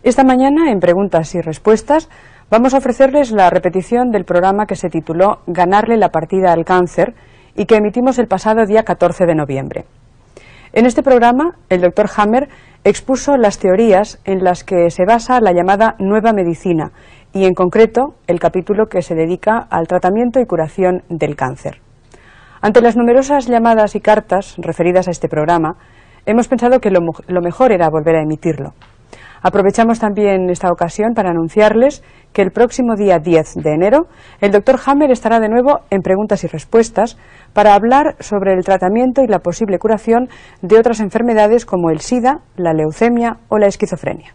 Esta mañana, en Preguntas y Respuestas, vamos a ofrecerles la repetición del programa que se tituló Ganarle la partida al cáncer y que emitimos el pasado día 14 de noviembre. En este programa, el Dr. Hammer expuso las teorías en las que se basa la llamada Nueva Medicina y, en concreto, el capítulo que se dedica al tratamiento y curación del cáncer. Ante las numerosas llamadas y cartas referidas a este programa, hemos pensado que lo mejor era volver a emitirlo. Aprovechamos también esta ocasión para anunciarles que el próximo día 10 de enero el Dr. Hammer estará de nuevo en Preguntas y Respuestas para hablar sobre el tratamiento y la posible curación de otras enfermedades como el SIDA, la leucemia o la esquizofrenia.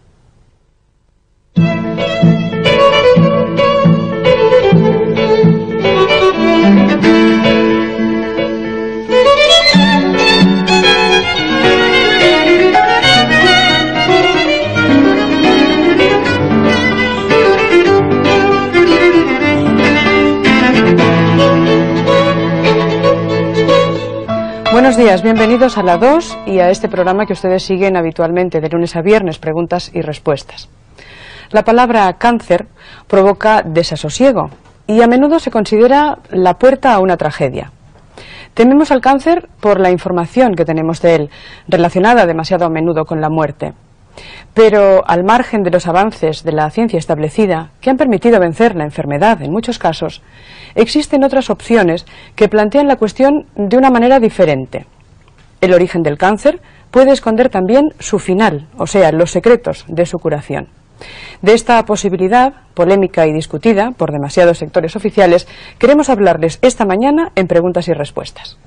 Buenos días, bienvenidos a la 2 y a este programa que ustedes siguen habitualmente de lunes a viernes, Preguntas y Respuestas. La palabra cáncer provoca desasosiego y a menudo se considera la puerta a una tragedia. Tememos al cáncer por la información que tenemos de él, relacionada demasiado a menudo con la muerte. Pero al margen de los avances de la ciencia establecida, que han permitido vencer la enfermedad en muchos casos, existen otras opciones que plantean la cuestión de una manera diferente. El origen del cáncer puede esconder también su final, o sea, los secretos de su curación. De esta posibilidad, polémica y discutida por demasiados sectores oficiales, queremos hablarles esta mañana en Preguntas y Respuestas.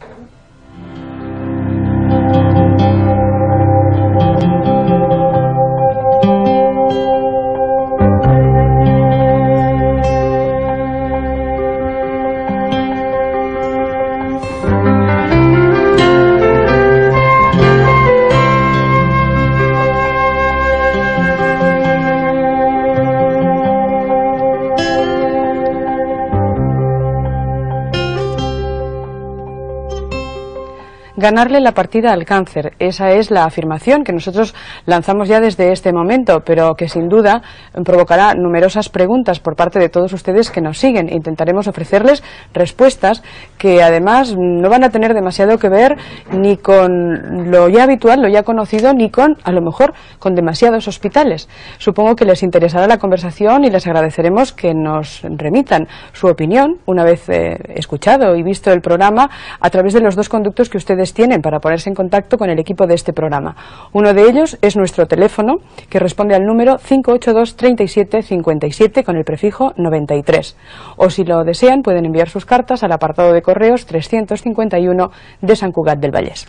Ganarle la partida al cáncer, esa es la afirmación que nosotros lanzamos ya desde este momento, pero que sin duda provocará numerosas preguntas por parte de todos ustedes que nos siguen. Intentaremos ofrecerles respuestas que además no van a tener demasiado que ver ni con lo ya habitual, lo ya conocido, ni con, a lo mejor, con demasiados hospitales. Supongo que les interesará la conversación y les agradeceremos que nos remitan su opinión, una vez escuchado y visto el programa, a través de los dos conductos que ustedes tienen para ponerse en contacto con el equipo de este programa. Uno de ellos es nuestro teléfono, que responde al número 582 37 57 con el prefijo 93. O si lo desean, pueden enviar sus cartas al apartado de correos 351 de Sant Cugat del Vallès.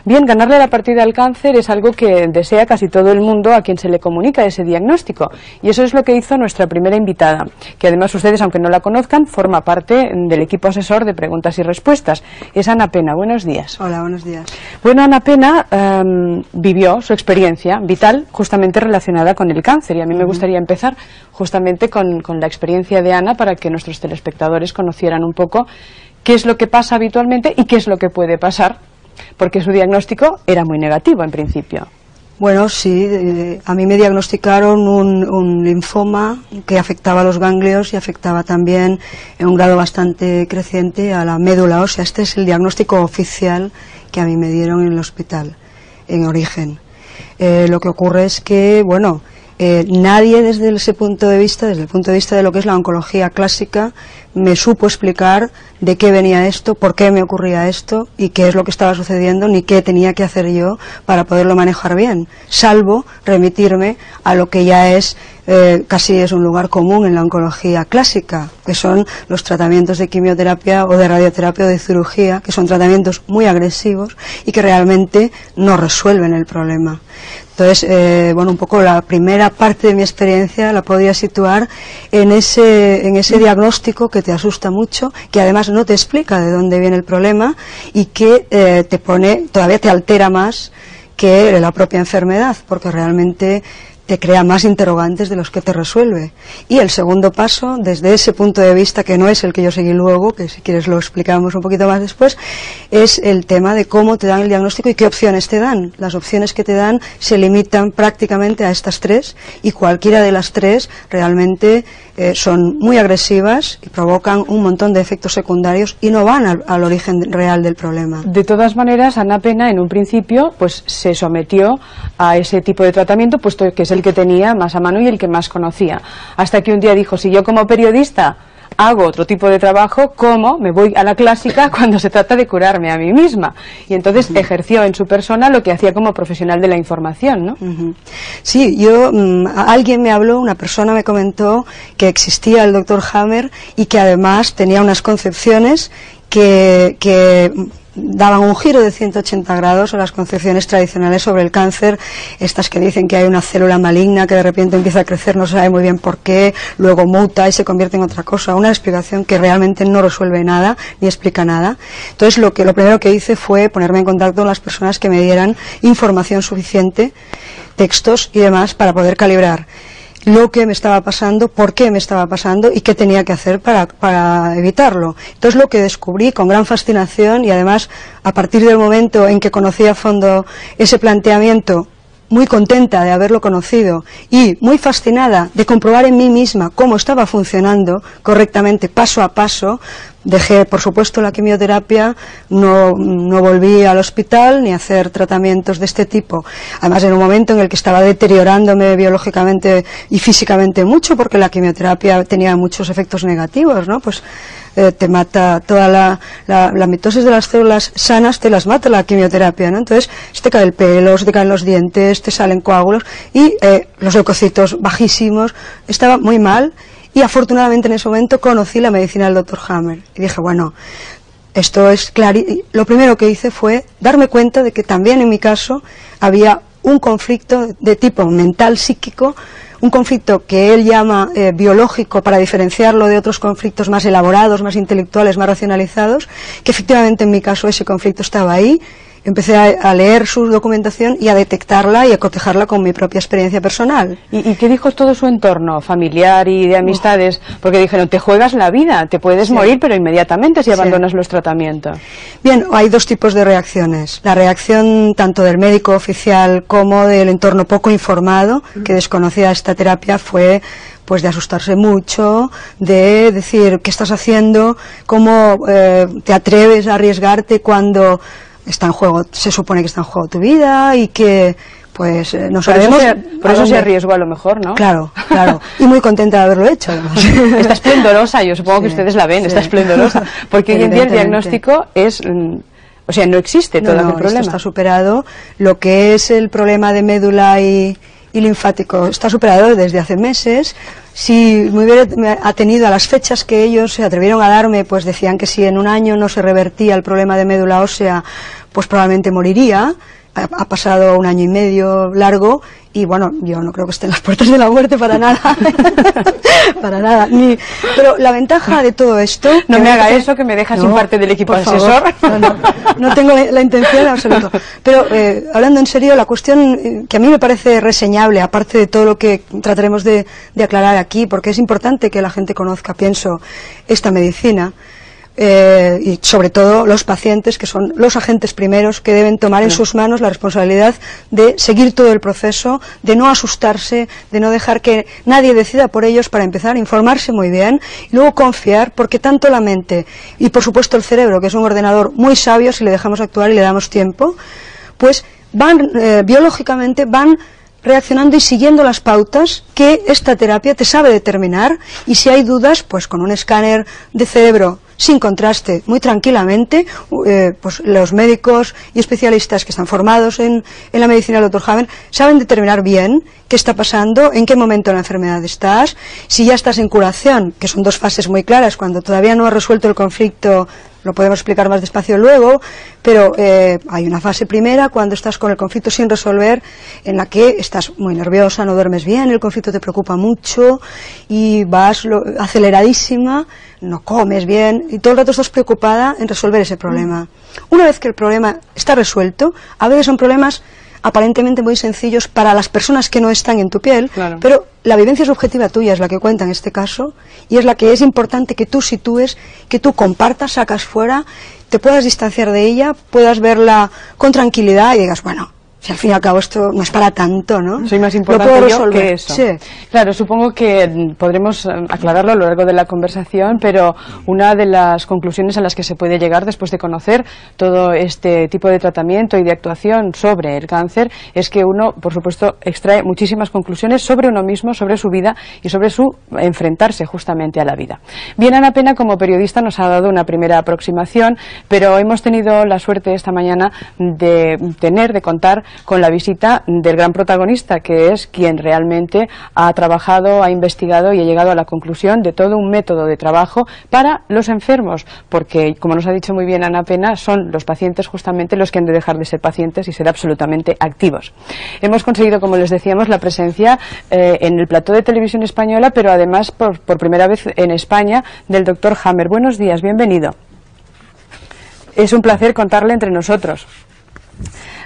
Bien, ganarle la partida al cáncer es algo que desea casi todo el mundo a quien se le comunica ese diagnóstico, y eso es lo que hizo nuestra primera invitada, que además ustedes, aunque no la conozcan, forma parte del equipo asesor de Preguntas y Respuestas. Es Ana Pena. Buenos días. Hola, buenos días. Bueno, Ana Pena vivió su experiencia vital justamente relacionada con el cáncer, y a mí me gustaría empezar justamente con la experiencia de Ana para que nuestros telespectadores conocieran un poco qué es lo que pasa habitualmente y qué es lo que puede pasar, porque su diagnóstico era muy negativo en principio. Bueno, sí, a mí me diagnosticaron un linfoma que afectaba a los ganglios y afectaba también en un grado bastante creciente a la médula ósea. Este es el diagnóstico oficial que a mí me dieron en el hospital, en origen. Lo que ocurre es que, bueno, nadie desde ese punto de vista, desde el punto de vista de lo que es la oncología clásica, me supo explicar de qué venía esto, por qué me ocurría esto y qué es lo que estaba sucediendo, ni qué tenía que hacer yo para poderlo manejar bien, salvo remitirme a lo que ya es casi es un lugar común en la oncología clásica, que son los tratamientos de quimioterapia o de radioterapia o de cirugía, que son tratamientos muy agresivos y que realmente no resuelven el problema. Entonces, bueno, un poco la primera parte de mi experiencia la podía situar en ese diagnóstico que te asusta mucho, que además no te explica de dónde viene el problema y que todavía te altera más que la propia enfermedad, porque realmente te crea más interrogantes de los que te resuelve. Y el segundo paso, desde ese punto de vista, que no es el que yo seguí luego, que si quieres lo explicamos un poquito más después, es el tema de cómo te dan el diagnóstico y qué opciones te dan. Las opciones que te dan se limitan prácticamente a estas tres, y cualquiera de las tres realmente son muy agresivas y provocan un montón de efectos secundarios y no van al origen real del problema. De todas maneras, Ana Pena en un principio pues se sometió a ese tipo de tratamiento, puesto que es el que tenía más a mano y el que más conocía, hasta que un día dijo: si yo como periodista hago otro tipo de trabajo, ¿cómo me voy a la clásica cuando se trata de curarme a mí misma? Y entonces ejerció en su persona lo que hacía como profesional de la información, ¿no? Sí, alguien me habló, una persona me comentó que existía el Dr. Hammer y que además tenía unas concepciones que daban un giro de 180 grados a las concepciones tradicionales sobre el cáncer, estas que dicen que hay una célula maligna que de repente empieza a crecer, no se sabe muy bien por qué, luego muta y se convierte en otra cosa, una explicación que realmente no resuelve nada ni explica nada. Entonces lo primero que hice fue ponerme en contacto con las personas que me dieran información suficiente, textos y demás, para poder calibrar lo que me estaba pasando, por qué me estaba pasando y qué tenía que hacer para evitarlo. Entonces lo que descubrí con gran fascinación, y además a partir del momento en que conocí a fondo ese planteamiento, muy contenta de haberlo conocido y muy fascinada de comprobar en mí misma cómo estaba funcionando correctamente, paso a paso. Dejé, por supuesto, la quimioterapia, no volví al hospital ni a hacer tratamientos de este tipo. Además, en un momento en el que estaba deteriorándome biológicamente y físicamente mucho, porque la quimioterapia tenía muchos efectos negativos, ¿no? Pues te mata toda la mitosis de las células sanas, te las mata la quimioterapia, ¿no? Entonces, se te cae el pelo, se te caen los dientes, te salen coágulos y los leucocitos bajísimos. Estaba muy mal. Y afortunadamente en ese momento conocí la medicina del Dr. Hammer. Y dije, bueno, esto es claro. Lo primero que hice fue darme cuenta de que también en mi caso había un conflicto de tipo mental, psíquico, un conflicto que él llama biológico, para diferenciarlo de otros conflictos más elaborados, más intelectuales, más racionalizados, que efectivamente en mi caso ese conflicto estaba ahí. Empecé a leer su documentación y a detectarla y a cotejarla con mi propia experiencia personal. ¿Y qué dijo todo su entorno familiar y de amistades? Porque dijeron, te juegas la vida, te puedes morir, pero inmediatamente si abandonas los tratamientos. Bien, hay dos tipos de reacciones. La reacción tanto del médico oficial como del entorno poco informado, que desconocía esta terapia, fue pues de asustarse mucho, de decir, ¿qué estás haciendo? ¿Cómo te atreves a arriesgarte cuando está en juego, se supone que está en juego tu vida y que pues no sabemos. Por eso se arriesgó a lo mejor, ¿no? Claro, claro. Y muy contenta de haberlo hecho, además. Está esplendorosa, yo supongo que ustedes la ven, está esplendorosa. Porque hoy en día el diagnóstico es, o sea, no existe todo el problema. Esto está superado. Lo que es el problema de médula y linfático está superado desde hace meses. Si me hubiera atenido a las fechas que ellos se atrevieron a darme, pues decían que si en un año no se revertía el problema de médula ósea, pues probablemente moriría. Ha pasado un año y medio largo y bueno, yo no creo que esté en las puertas de la muerte para nada. Para nada. Pero la ventaja de todo esto... No me haga eso, que me deja sin parte del equipo asesor. No tengo la intención en absoluto. Pero hablando en serio, la cuestión que a mí me parece reseñable, aparte de todo lo que trataremos de aclarar aquí, porque es importante que la gente conozca, pienso, esta medicina, y sobre todo los pacientes, que son los agentes primeros que deben tomar en sus manos la responsabilidad de seguir todo el proceso, de no asustarse, de no dejar que nadie decida por ellos, para empezar, informarse muy bien y luego confiar, porque tanto la mente y por supuesto el cerebro, que es un ordenador muy sabio si le dejamos actuar y le damos tiempo, pues van biológicamente van reaccionando y siguiendo las pautas que esta terapia te sabe determinar, y si hay dudas, pues con un escáner de cerebro sin contraste, muy tranquilamente, pues los médicos y especialistas que están formados en la medicina del Dr. Hammer saben determinar bien qué está pasando, en qué momento de la enfermedad estás, si ya estás en curación, que son dos fases muy claras, cuando todavía no has resuelto el conflicto. Lo podemos explicar más despacio luego, pero hay una fase primera cuando estás con el conflicto sin resolver, en la que estás muy nerviosa, no duermes bien, el conflicto te preocupa mucho y vas aceleradísima, no comes bien y todo el rato estás preocupada en resolver ese problema. Una vez que el problema está resuelto, a veces son problemas aparentemente muy sencillos para las personas que no están en tu piel, claro, pero la vivencia subjetiva tuya es la que cuenta en este caso y es la que es importante que tú sitúes, que tú compartas, sacas fuera, te puedas distanciar de ella, puedas verla con tranquilidad y digas, bueno, si al fin y al cabo esto no es para tanto, ¿no? Soy más importante yo que eso. Sí. Claro, supongo que podremos aclararlo a lo largo de la conversación, pero una de las conclusiones a las que se puede llegar después de conocer todo este tipo de tratamiento y de actuación sobre el cáncer es que uno, por supuesto, extrae muchísimas conclusiones sobre uno mismo, sobre su vida y sobre su enfrentarse justamente a la vida. Bien, Ana Pena, como periodista, nos ha dado una primera aproximación, pero hemos tenido la suerte esta mañana de contar con la visita del gran protagonista, que es quien realmente ha trabajado, ha investigado y ha llegado a la conclusión de todo un método de trabajo para los enfermos, porque, como nos ha dicho muy bien Ana Pena, son los pacientes justamente los que han de dejar de ser pacientes y ser absolutamente activos. Hemos conseguido, como les decíamos, la presencia en el plató de Televisión Española, pero además por primera vez en España, del doctor Hammer. Buenos días, bienvenido. Es un placer contarle entre nosotros.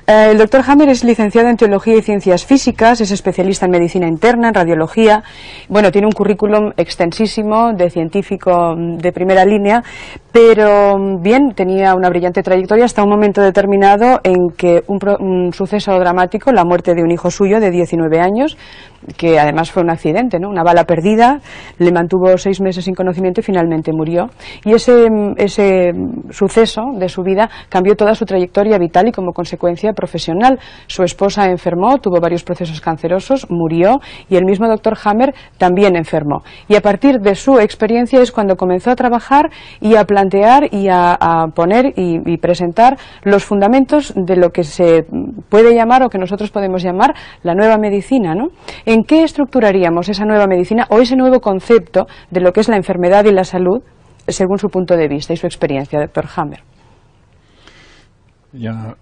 El doctor Hammer es licenciado en Teología y Ciencias Físicas, es especialista en Medicina Interna, en Radiología. Bueno, tiene un currículum extensísimo de científico de primera línea, pero bien, tenía una brillante trayectoria hasta un momento determinado en que un suceso dramático, la muerte de un hijo suyo de 19 años, que además fue un accidente, ¿no? Una bala perdida, le mantuvo 6 meses sin conocimiento y finalmente murió. Y ese suceso de su vida cambió toda su trayectoria vital y como consecuencia profesional. Su esposa enfermó, tuvo varios procesos cancerosos, murió y el mismo doctor Hammer también enfermó. Y a partir de su experiencia es cuando comenzó a trabajar y a plantear y a poner y presentar los fundamentos de lo que se puede llamar o que nosotros podemos llamar la nueva medicina, ¿no? ¿En qué estructuraríamos esa nueva medicina o ese nuevo concepto de lo que es la enfermedad y la salud según su punto de vista y su experiencia, doctor Hammer? Ja,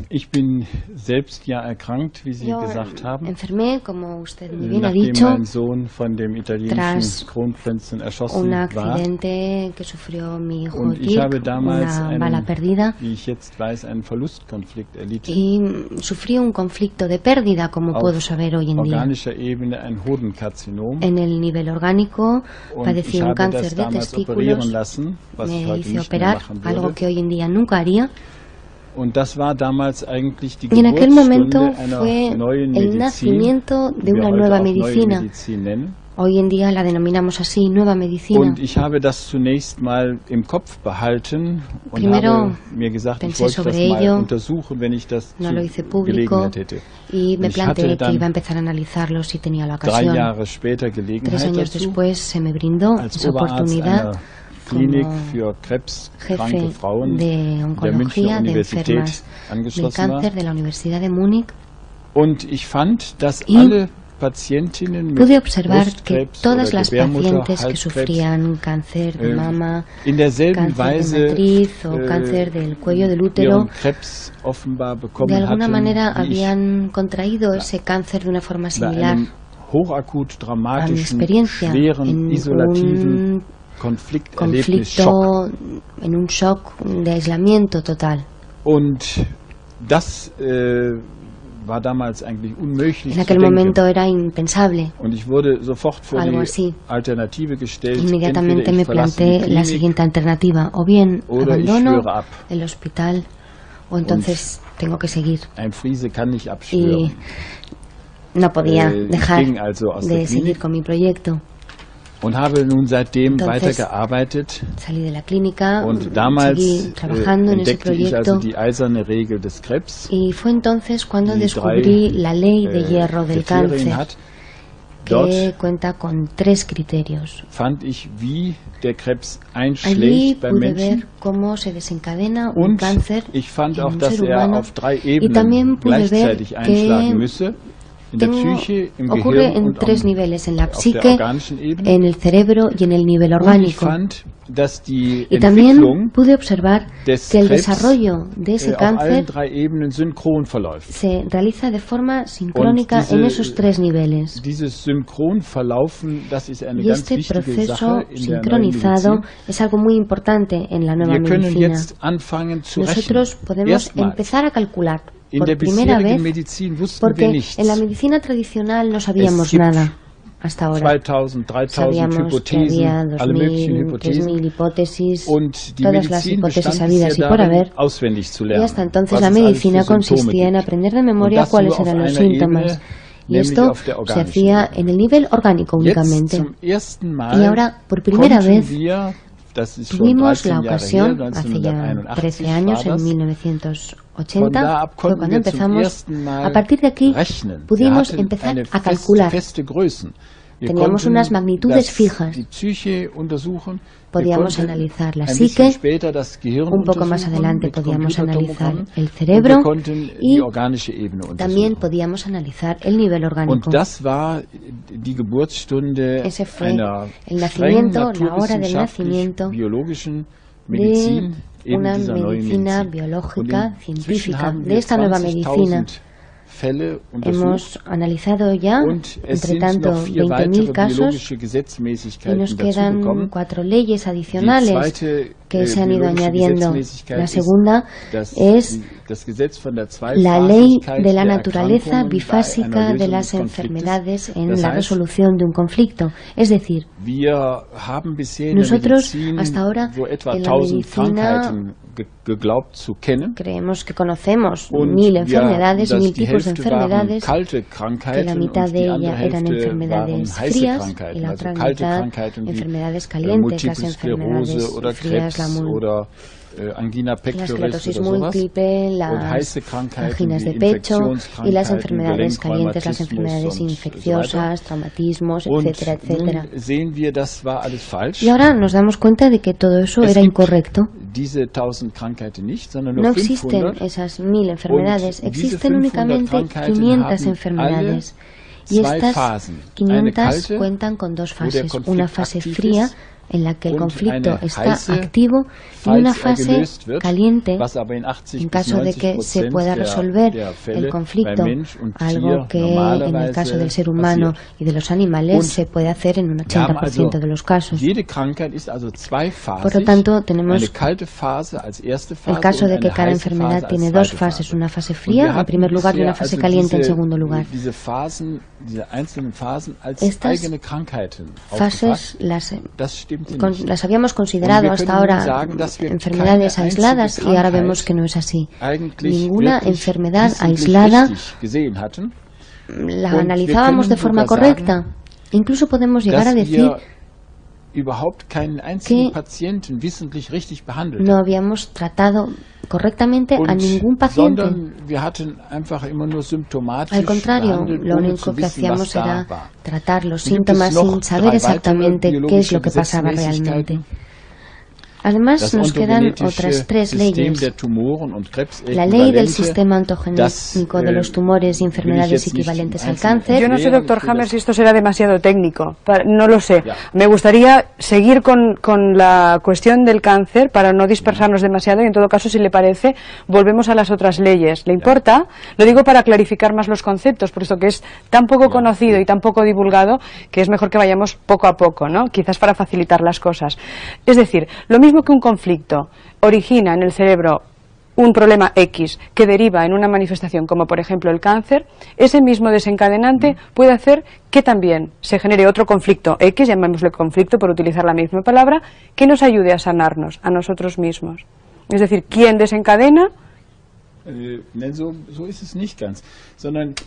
ich bin selbst ja erkrankt, wie Sie gesagt haben. Enfermé, como usted muy bien ha dicho, mein Sohn von dem italienischen Kronprinzen erschossen un accidente que sufrió mi hijo und ich habe damals una bala perdida, wie ich jetzt weiß, einen Verlustkonflikt erlitten. Y sufrí un conflicto de pérdida, como puedo saber hoy en día. Organischer Ebene ein Hodenkarzinom. En el nivel orgánico padecí un cáncer de testículos. Me hice operar, algo que hoy en día nunca haría. Und das war damals eigentlich die y en aquel momento einer fue neuen el Medizin, nacimiento de una nueva medicina. Hoy en día la denominamos así, nueva medicina. Und ich habe das zunächst mal im Kopf behalten und Primero habe mir gesagt, ich wollte das mal untersuchen, wenn ich das no lo hice público, Gelegenheit hätte. Y me planteé que iba a empezar a analizarlo si tenía la ocasión. 3 Jahre später Gelegenheit 3 años dazu, después se me brindó esa oportunidad Klinik für krebskranke Frauen de oncología de enfermas del cáncer de la Universidad de Múnich. Und ich fand, dass alle Patientinnen mit pude observar que Brustkrebs todas las Gebärmutter, pacientes que sufrían cáncer de mama, in derselben cáncer Weise, de matriz o cáncer del cuello del útero, Krebs offenbar de bekommen alguna hatten, manera wie habían contraído ese cáncer de una forma similar hochakut a mi dramatischen, experiencia schweren, en isolativen un Konflikterlebnis, conflicto, en un shock de aislamiento total. Und das war damals eigentlich unmöglich En aquel zu denken. momento era impensable. Und ich wurde sofort vor Algo die así. Alternative gestellt. Inmediatamente Entweder me ich verlasse die planteé la Klinik siguiente alternativa, o bien oder ich abandono schwöre ab. el hospital o entonces tengo que seguir. Ein Friese kann nicht Y abschwören. no podía Ich dejar ging also aus der de seguir Klinik con mi proyecto. und habe nun seitdem Entonces, weitergearbeitet. Salí de la clínica, Und damals seguí trabajando en ese entdeckte ich also proyecto die eiserne Regel des Krebs, y fue entonces cuando die descubrí la ley de 3 hierro del Kriterien cáncer, hat. que Dort cuenta con 3 criterios. fand ich, wie der Krebs Allí einschlägt beim pude Menschen. ver cómo se desencadena un Und cáncer ich fand en auch, un dass ser er humano auf 3 y Ebenen también pude ver gleichzeitig einschlagen que müsse. In der Psyche, im ocurre Gehirn en und 3 niveles, en la auf der psique, organischen Ebene. en el cerebro y en el nivel Und ich orgánico. fand, dass die Y también Entwicklung pude observar des que el Krebs desarrollo de ese auf allen cáncer 3 Ebenen synchron verläuft. se realiza de forma sincrónica Und diese- en esos 3 niveles. Dieses Synchronverlaufen, das ist eine Y ganz este wichtige proceso Sache in der neuen sincronizado Medizin. es algo muy importante en la nueva Wir können medicina. jetzt anfangen zu Nosotros rechnen. podemos Erstmals empezar a calcular. por primera vez, porque en la medicina tradicional no sabíamos nada hasta ahora. 2000, 3000 Sabíamos que había 2000, 3000 hipótesis, todas las hipótesis habidas y por haber, y hasta entonces la medicina consistía en aprender de memoria cuáles eran los síntomas. Y esto se hacía en el nivel orgánico únicamente. Y ahora, por primera vez, tuvimos la ocasión, hace ya 13 años, en 1980, fue cuando empezamos. A partir de aquí pudimos empezar a calcular. Teníamos unas magnitudes fijas. Podíamos analizar la psique, un poco más adelante podíamos analizar el cerebro y también podíamos analizar el nivel orgánico. Ese fue el nacimiento, la hora del nacimiento de una medicina biológica científica, de esta nueva medicina. Hemos analizado ya, entre tanto, 20.000 casos y nos quedan 4 leyes adicionales que se han ido añadiendo. La segunda es la ley de la naturaleza bifásica de las enfermedades en la resolución de un conflicto. Es decir, nosotros hasta ahora en la medicina creemos que conocemos 1000 enfermedades, 1000 tipos de enfermedades, que la mitad de ellas eran enfermedades frías y la otra mitad enfermedades calientes, las enfermedades frías, la esclerosis múltiple, las anginas de pecho y las enfermedades calientes, las enfermedades infecciosas, traumatismos, etcétera, etcétera. Y ahora nos damos cuenta de que todo eso era incorrecto. No existen esas 1000 enfermedades, existen únicamente 500 enfermedades. Y estas 500 cuentan con 2 fases, una fase fría en la que el conflicto está activo y una fase caliente en caso de que se pueda resolver el conflicto, algo que en el caso del ser humano y de los animales se puede hacer en un 80% de los casos. Por lo tanto, tenemos el caso de que cada enfermedad tiene 2 fases, una fase fría en primer lugar y una fase caliente en segundo lugar. Estas fases las habíamos considerado hasta ahora enfermedades aisladas y ahora vemos que no es así. Ninguna enfermedad aislada la analizábamos de forma correcta. Incluso podemos llegar a decir que no habíamos tratado correctamente a ningún paciente. Al contrario, lo único que hacíamos era tratar los síntomas sin saber exactamente qué es lo que pasaba realmente. Además, nos quedan otras 3 leyes. La ley del sistema ontogenético de los tumores y enfermedades equivalentes al cáncer. Yo no sé, doctor Hammer, si esto será demasiado técnico. No lo sé. Me gustaría seguir con la cuestión del cáncer para no dispersarnos demasiado y, en todo caso, si le parece, volvemos a las otras leyes. ¿Le importa? Lo digo para clarificar más los conceptos, puesto que es tan poco conocido y tan poco divulgado que es mejor que vayamos poco a poco, ¿no? Quizás para facilitar las cosas. Es decir, lo mismo que un conflicto origina en el cerebro un problema X que deriva en una manifestación como por ejemplo el cáncer, ese mismo desencadenante puede hacer que también se genere otro conflicto X, llamémosle conflicto por utilizar la misma palabra, que nos ayude a sanarnos a nosotros mismos. Es decir, ¿quién desencadena?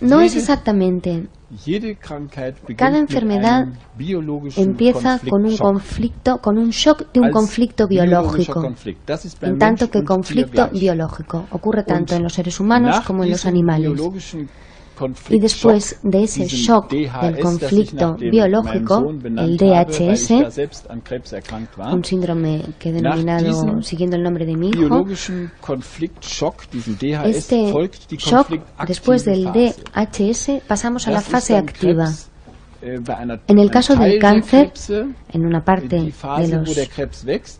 No es exactamente. Cada enfermedad empieza con un conflicto, con un shock de un conflicto biológico, en tanto que conflicto biológico ocurre tanto en los seres humanos como en los animales. Y después de ese shock del conflicto biológico, el DHS, un síndrome que he denominado siguiendo el nombre de mi hijo, este shock, después del DHS, pasamos a la fase activa. En el caso del cáncer, en una parte de los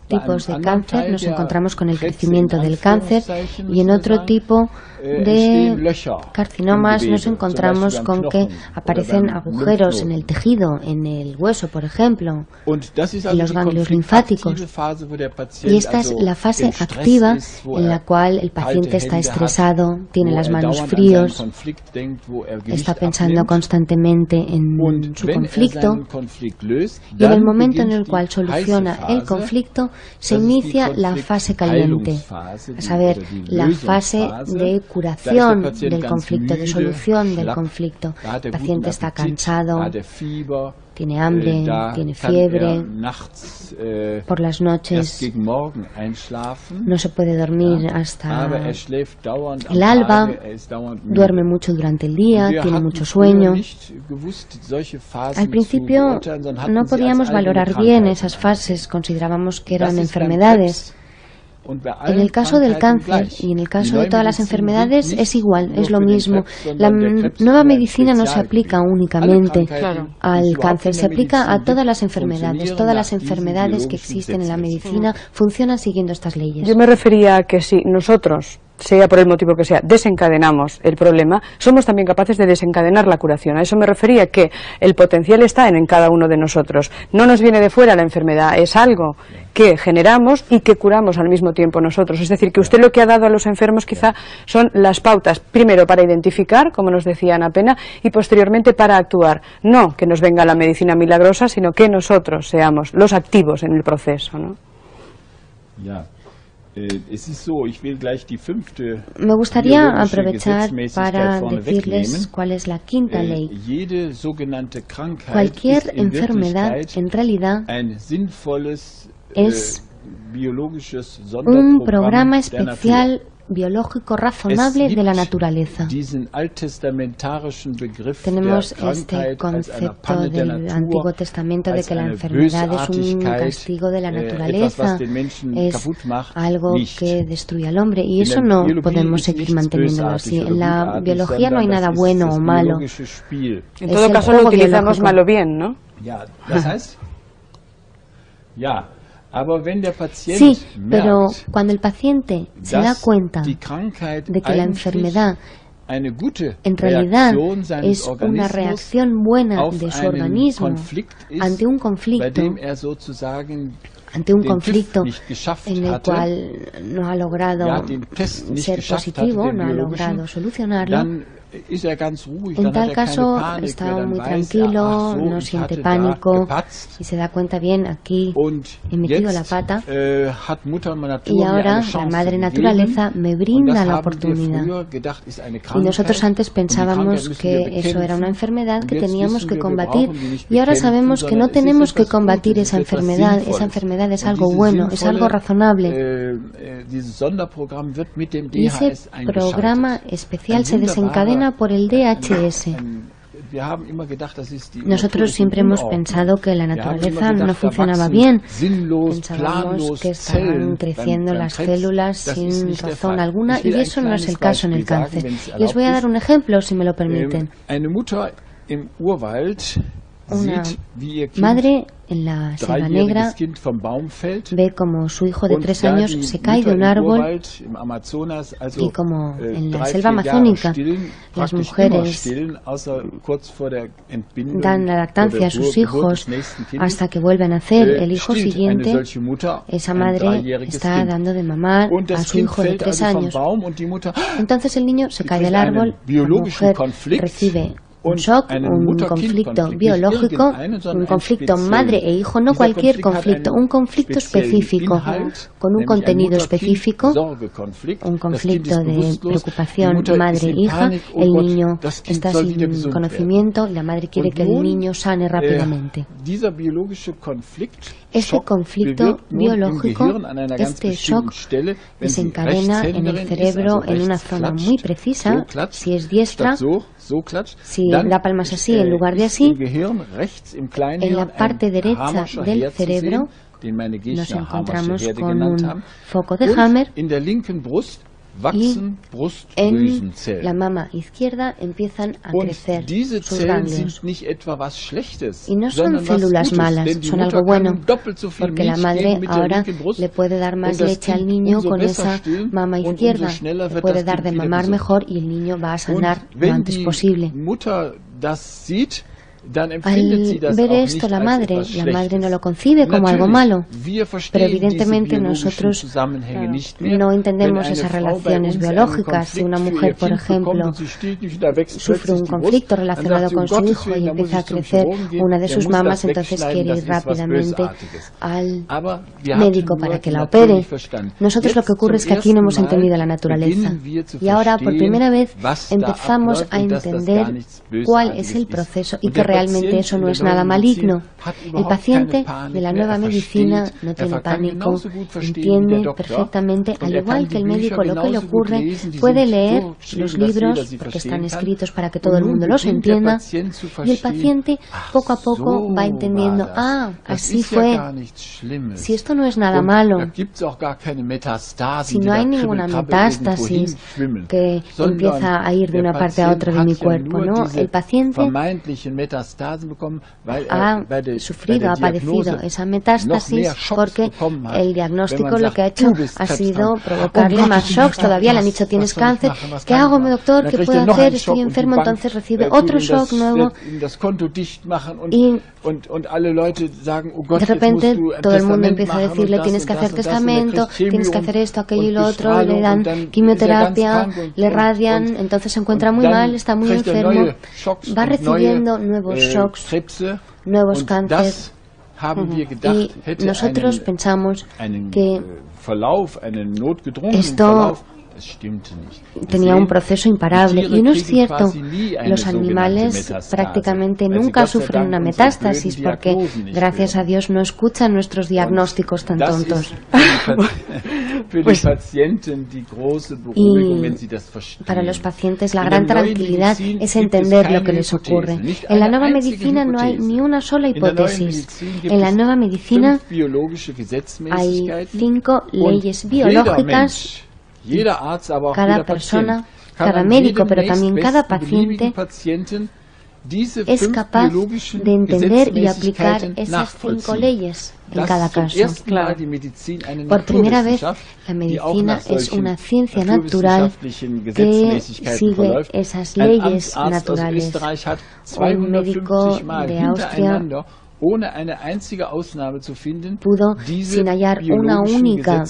tipos de cáncer nos encontramos con el crecimiento del cáncer y en otro tipo de carcinomas nos encontramos con que aparecen agujeros en el tejido, en el hueso, por ejemplo, en los ganglios linfáticos. Y esta es la fase activa en la cual el paciente está estresado, tiene las manos frías, está pensando constantemente en su conflicto y en el momento en el cual soluciona el conflicto se inicia la fase caliente, a saber, la fase de curación del conflicto, de solución del conflicto. El paciente está cansado, tiene hambre, tiene fiebre, por las noches no se puede dormir hasta el alba, duerme mucho durante el día, tiene mucho sueño. Al principio no podíamos valorar bien esas fases, considerábamos que eran enfermedades. En el caso del cáncer y en el caso de todas las enfermedades es igual, es lo mismo. La nueva medicina no se aplica únicamente al cáncer, se aplica a todas las enfermedades. Todas las enfermedades que existen en la medicina funcionan siguiendo estas leyes. Yo me refería a que si nosotros, sea por el motivo que sea, desencadenamos el problema, somos también capaces de desencadenar la curación. A eso me refería, que el potencial está en cada uno de nosotros. No nos viene de fuera la enfermedad, es algo que generamos y que curamos al mismo tiempo nosotros. Es decir, que usted lo que ha dado a los enfermos quizá son las pautas, primero para identificar, como nos decía Ana Pena, y posteriormente para actuar. No que nos venga la medicina milagrosa, sino que nosotros seamos los activos en el proceso, ¿no? Me gustaría aprovechar para decirles cuál es la quinta ley. Cualquier enfermedad, en realidad, es un programa especial biológico razonable de la naturaleza. Tenemos este concepto del Antiguo Testamento de que la enfermedad es un castigo de la naturaleza, es algo que destruye al hombre, y eso no podemos seguir manteniéndolo así. En la biología no hay nada bueno o malo. En todo caso lo utilizamos mal o bien, ¿no? Sí, pero cuando el paciente se da cuenta de que la enfermedad en realidad es una reacción buena de su organismo ante un conflicto en el cual no ha logrado ser positivo, no ha logrado solucionarlo, en tal caso está muy tranquilo, no siente pánico y se da cuenta, bien, aquí he metido la pata y ahora la madre naturaleza me brinda la oportunidad. Y nosotros antes pensábamos que eso era una enfermedad que teníamos que combatir, y ahora sabemos que no tenemos que combatir esa enfermedad es algo bueno, es algo razonable. Y ese programa especial se desencadena por el DHS. Nosotros siempre hemos pensado que la naturaleza no funcionaba bien. Pensábamos que estaban creciendo las células sin razón alguna, y eso no es el caso en el cáncer. Les voy a dar un ejemplo, si me lo permiten. Una madre en la Selva Negra ve como su hijo de 3 años se cae de un árbol, y como en la selva amazónica las mujeres dan la lactancia a sus hijos hasta que vuelven a nacer el hijo siguiente, esa madre está dando de mamar a su hijo de 3 años. Entonces el niño se cae del árbol, la mujer recibe un shock, un conflicto biológico, un conflicto madre e hijo, no cualquier conflicto, un conflicto específico, con un contenido específico, un conflicto de preocupación madre-hija. El niño está sin conocimiento y la madre quiere que el niño sane rápidamente. Ese conflicto biológico, este shock, desencadena en el cerebro en una zona muy precisa. Si es diestra, si la palma es así en lugar de así, en la parte derecha del cerebro nos encontramos con un foco de Hammer, y en la mama izquierda empiezan a crecer sus ganglios. Y no son células malas, son algo bueno, porque la madre ahora le puede dar más leche al niño con esa mama izquierda, le puede dar de mamar mejor y el niño va a sanar lo antes posible. Al ver esto la madre no lo concibe como algo malo, pero evidentemente nosotros no entendemos esas relaciones biológicas. Si una mujer, por ejemplo, sufre un conflicto relacionado con su hijo y empieza a crecer una de sus mamas, entonces quiere ir rápidamente al médico para que la opere. Nosotros lo que ocurre es que aquí no hemos entendido la naturaleza y ahora por primera vez empezamos a entender cuál es el proceso y que realmente eso no es nada maligno. El paciente de la nueva medicina no tiene pánico, entiende perfectamente, al igual que el médico, lo que le ocurre, puede leer los libros porque están escritos para que todo el mundo los entienda y el paciente poco a poco va entendiendo, así fue, si esto no es nada malo, si no hay ninguna metástasis que empieza a ir de una parte a otra de mi cuerpo, ¿no? El paciente ha sufrido, ha padecido esa metástasis porque el diagnóstico lo que ha hecho ha sido provocarle más shocks. Todavía le han dicho tienes cáncer, ¿qué hago, doctor? ¿Qué puedo hacer? Estoy enfermo, entonces recibe otro shock nuevo y de repente todo el mundo empieza a decirle tienes que hacer testamento, tienes que hacer esto, aquello y lo otro, le dan quimioterapia, le radian, entonces se encuentra muy mal, está muy enfermo, va recibiendo nuevos shocks, nuevos cánceres. Y nosotros pensamos que esto tenía un proceso imparable y no es cierto. Los animales prácticamente nunca sufren una metástasis porque gracias a Dios no escuchan nuestros diagnósticos tan tontos. Y para los pacientes la gran tranquilidad es entender lo que les ocurre. En la nueva medicina no hay ni una sola hipótesis. En la nueva medicina hay 5 leyes biológicas. Cada persona, cada médico, pero también cada paciente es capaz de entender y aplicar esas 5 leyes en cada caso. Por primera vez, la medicina es una ciencia natural que sigue esas leyes naturales. Un médico de Austria pudo, sin hallar una única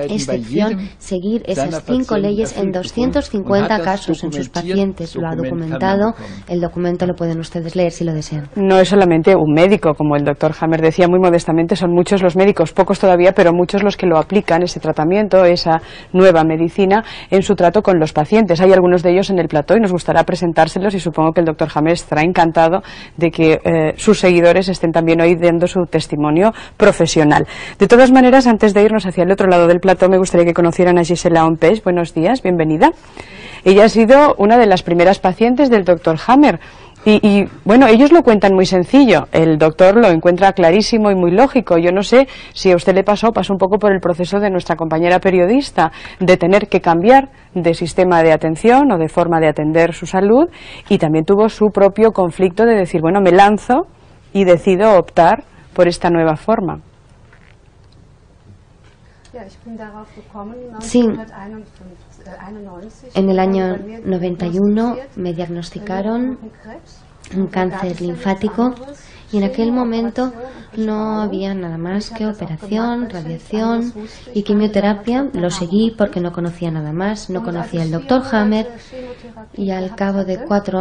excepción, seguir esas 5 leyes en 250 casos en sus pacientes. Lo ha documentado. El documento lo pueden ustedes leer si lo desean. No es solamente un médico, como el doctor Hammer decía muy modestamente, son muchos los médicos, pocos todavía, pero muchos los que lo aplican, ese tratamiento, esa nueva medicina, en su trato con los pacientes. Hay algunos de ellos en el plató y nos gustará presentárselos y supongo que el doctor Hammer estará encantado de que sus seguidores estén también hoy dando su testimonio profesional. De todas maneras, antes de irnos hacia el otro lado del plató, me gustaría que conocieran a Gisela Ompeix. Buenos días, bienvenida. Ella ha sido una de las primeras pacientes del doctor Hammer. Y bueno, ellos lo cuentan muy sencillo, el doctor lo encuentra clarísimo y muy lógico. Yo no sé si a usted le pasó un poco por el proceso de nuestra compañera periodista, de tener que cambiar de sistema de atención o de forma de atender su salud, y también tuvo su propio conflicto de decir, bueno, me lanzo y decido optar por esta nueva forma. Sí, en el año 91 me diagnosticaron un cáncer linfático y en aquel momento no había nada más que operación, radiación y quimioterapia. Lo seguí porque no conocía nada más, no conocía al doctor Hammer, y al cabo de 4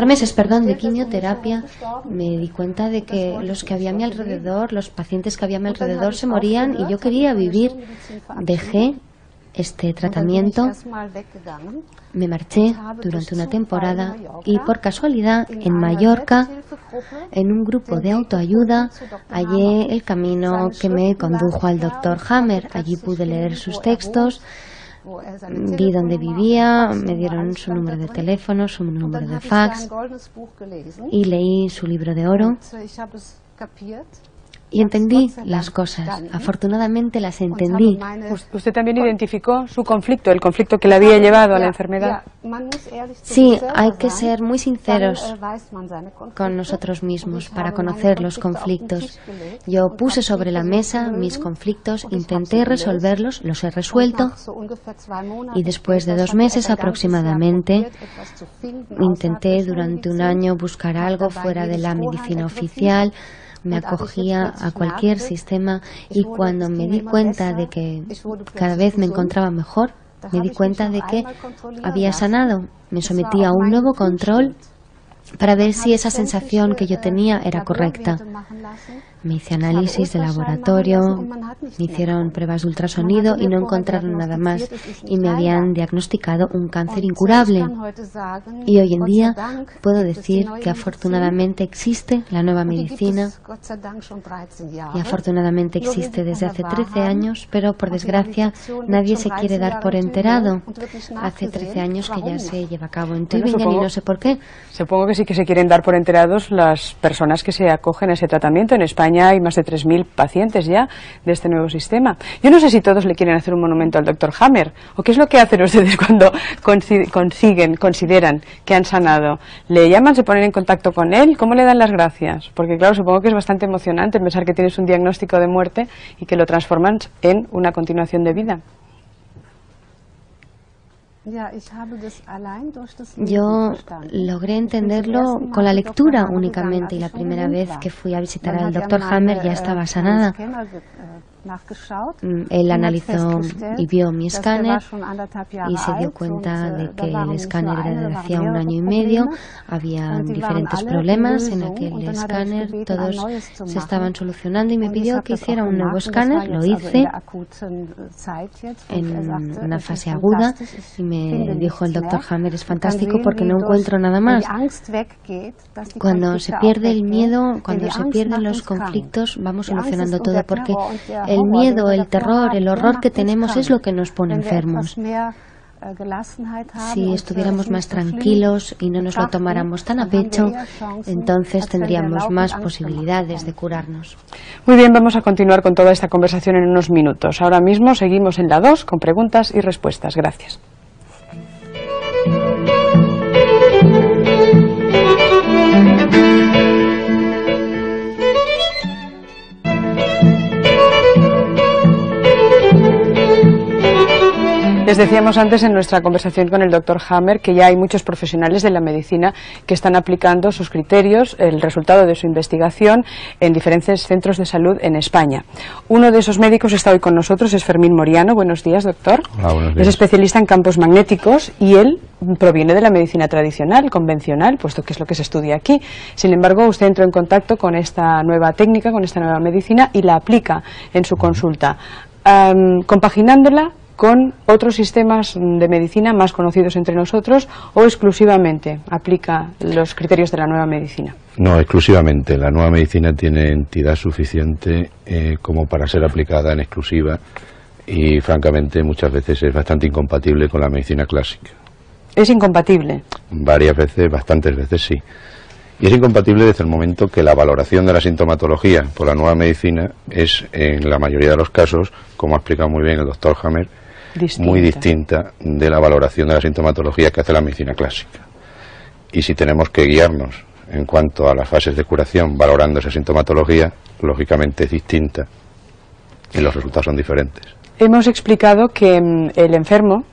meses de quimioterapia me di cuenta de que los que había a mi alrededor, los pacientes que había a mi alrededor se morían y yo quería vivir. Dejé este tratamiento, me marché durante una temporada y por casualidad en Mallorca, en un grupo de autoayuda, hallé el camino que me condujo al doctor Hammer. Allí pude leer sus textos, vi dónde vivía, me dieron su número de teléfono, su número de fax y leí su libro de oro. y entendí las cosas. Afortunadamente las entendí. Usted también identificó su conflicto, el conflicto que le había llevado a la enfermedad. Sí, hay que ser muy sinceros con nosotros mismos para conocer los conflictos. Yo puse sobre la mesa mis conflictos, intenté resolverlos, los he resuelto y después de 2 meses aproximadamente intenté durante un año buscar algo fuera de la medicina oficial. Me acogía a cualquier sistema y cuando me di cuenta de que cada vez me encontraba mejor, me di cuenta de que había sanado. Me sometí a un nuevo control para ver si esa sensación que yo tenía era correcta. Me hice análisis de laboratorio, me hicieron pruebas de ultrasonido y no encontraron nada más y me habían diagnosticado un cáncer incurable. Y hoy en día puedo decir que afortunadamente existe la nueva medicina y afortunadamente existe desde hace 13 años, pero por desgracia nadie se quiere dar por enterado. Hace 13 años que ya se lleva a cabo en Tübingen y no sé por qué. Supongo que sí que se quieren dar por enterados las personas que se acogen a ese tratamiento. En España hay más de 3.000 pacientes ya de este nuevo sistema. Yo no sé si todos le quieren hacer un monumento al Dr. Hammer, o qué es lo que hacen ustedes cuando consideran que han sanado. ¿Le llaman, se ponen en contacto con él? ¿Cómo le dan las gracias? Porque claro, supongo que es bastante emocionante pensar que tienes un diagnóstico de muerte y que lo transforman en una continuación de vida. Yo logré entenderlo con la lectura únicamente y la primera vez que fui a visitar al Dr. Hammer ya estaba sanada. Él analizó y vio mi escáner y se dio cuenta de que el escáner era de hacía 1 año y medio. Había diferentes problemas en aquel escáner, todos se estaban solucionando y me pidió que hiciera un nuevo escáner. Lo hice en una fase aguda y me dijo el Dr. Hammer, es fantástico porque no encuentro nada más. Cuando se pierde el miedo, cuando se pierden los conflictos, vamos solucionando todo porque el miedo, el terror, el horror que tenemos es lo que nos pone enfermos. Si estuviéramos más tranquilos y no nos lo tomáramos tan a pecho, entonces tendríamos más posibilidades de curarnos. Muy bien, vamos a continuar con toda esta conversación en unos minutos. Ahora mismo seguimos en la 2 con preguntas y respuestas. Gracias. Les decíamos antes en nuestra conversación con el Dr. Hammer que ya hay muchos profesionales de la medicina que están aplicando sus criterios, el resultado de su investigación en diferentes centros de salud en España. Uno de esos médicos está hoy con nosotros, es Fermín Moriano. Buenos días, doctor. Hola, buenos días. Es especialista en campos magnéticos y él proviene de la medicina tradicional, convencional, puesto que es lo que se estudia aquí. Sin embargo, usted entró en contacto con esta nueva técnica, con esta nueva medicina y la aplica en su consulta, compaginándola con otros sistemas de medicina más conocidos entre nosotros, o exclusivamente aplica los criterios de la nueva medicina. No, exclusivamente. La nueva medicina tiene entidad suficiente como para ser aplicada en exclusiva y francamente muchas veces es bastante incompatible con la medicina clásica. ¿Es incompatible? Varias veces, bastantes veces sí. Y es incompatible desde el momento que la valoración de la sintomatología por la nueva medicina es, en la mayoría de los casos, como ha explicado muy bien el doctor Hammer, muy distinta de la valoración de la sintomatología que hace la medicina clásica. Y si tenemos que guiarnos en cuanto a las fases de curación valorando esa sintomatología, lógicamente es distinta y los resultados son diferentes. Hemos explicado que el enfermo,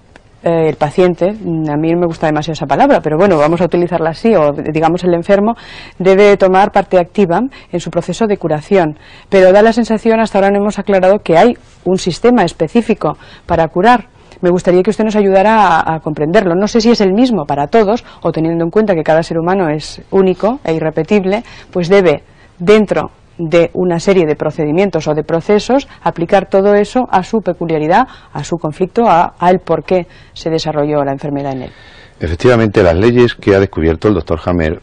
el paciente, a mí no me gusta demasiado esa palabra, pero bueno, vamos a utilizarla así, o digamos el enfermo, debe tomar parte activa en su proceso de curación. Pero da la sensación, hasta ahora no hemos aclarado, que hay un sistema específico para curar. Me gustaría que usted nos ayudara a comprenderlo. No sé si es el mismo para todos, o teniendo en cuenta que cada ser humano es único e irrepetible, pues debe, dentro de una serie de procedimientos o de procesos, aplicar todo eso a su peculiaridad, a su conflicto, al por qué se desarrolló la enfermedad en él. Efectivamente, las leyes que ha descubierto el doctor Hammer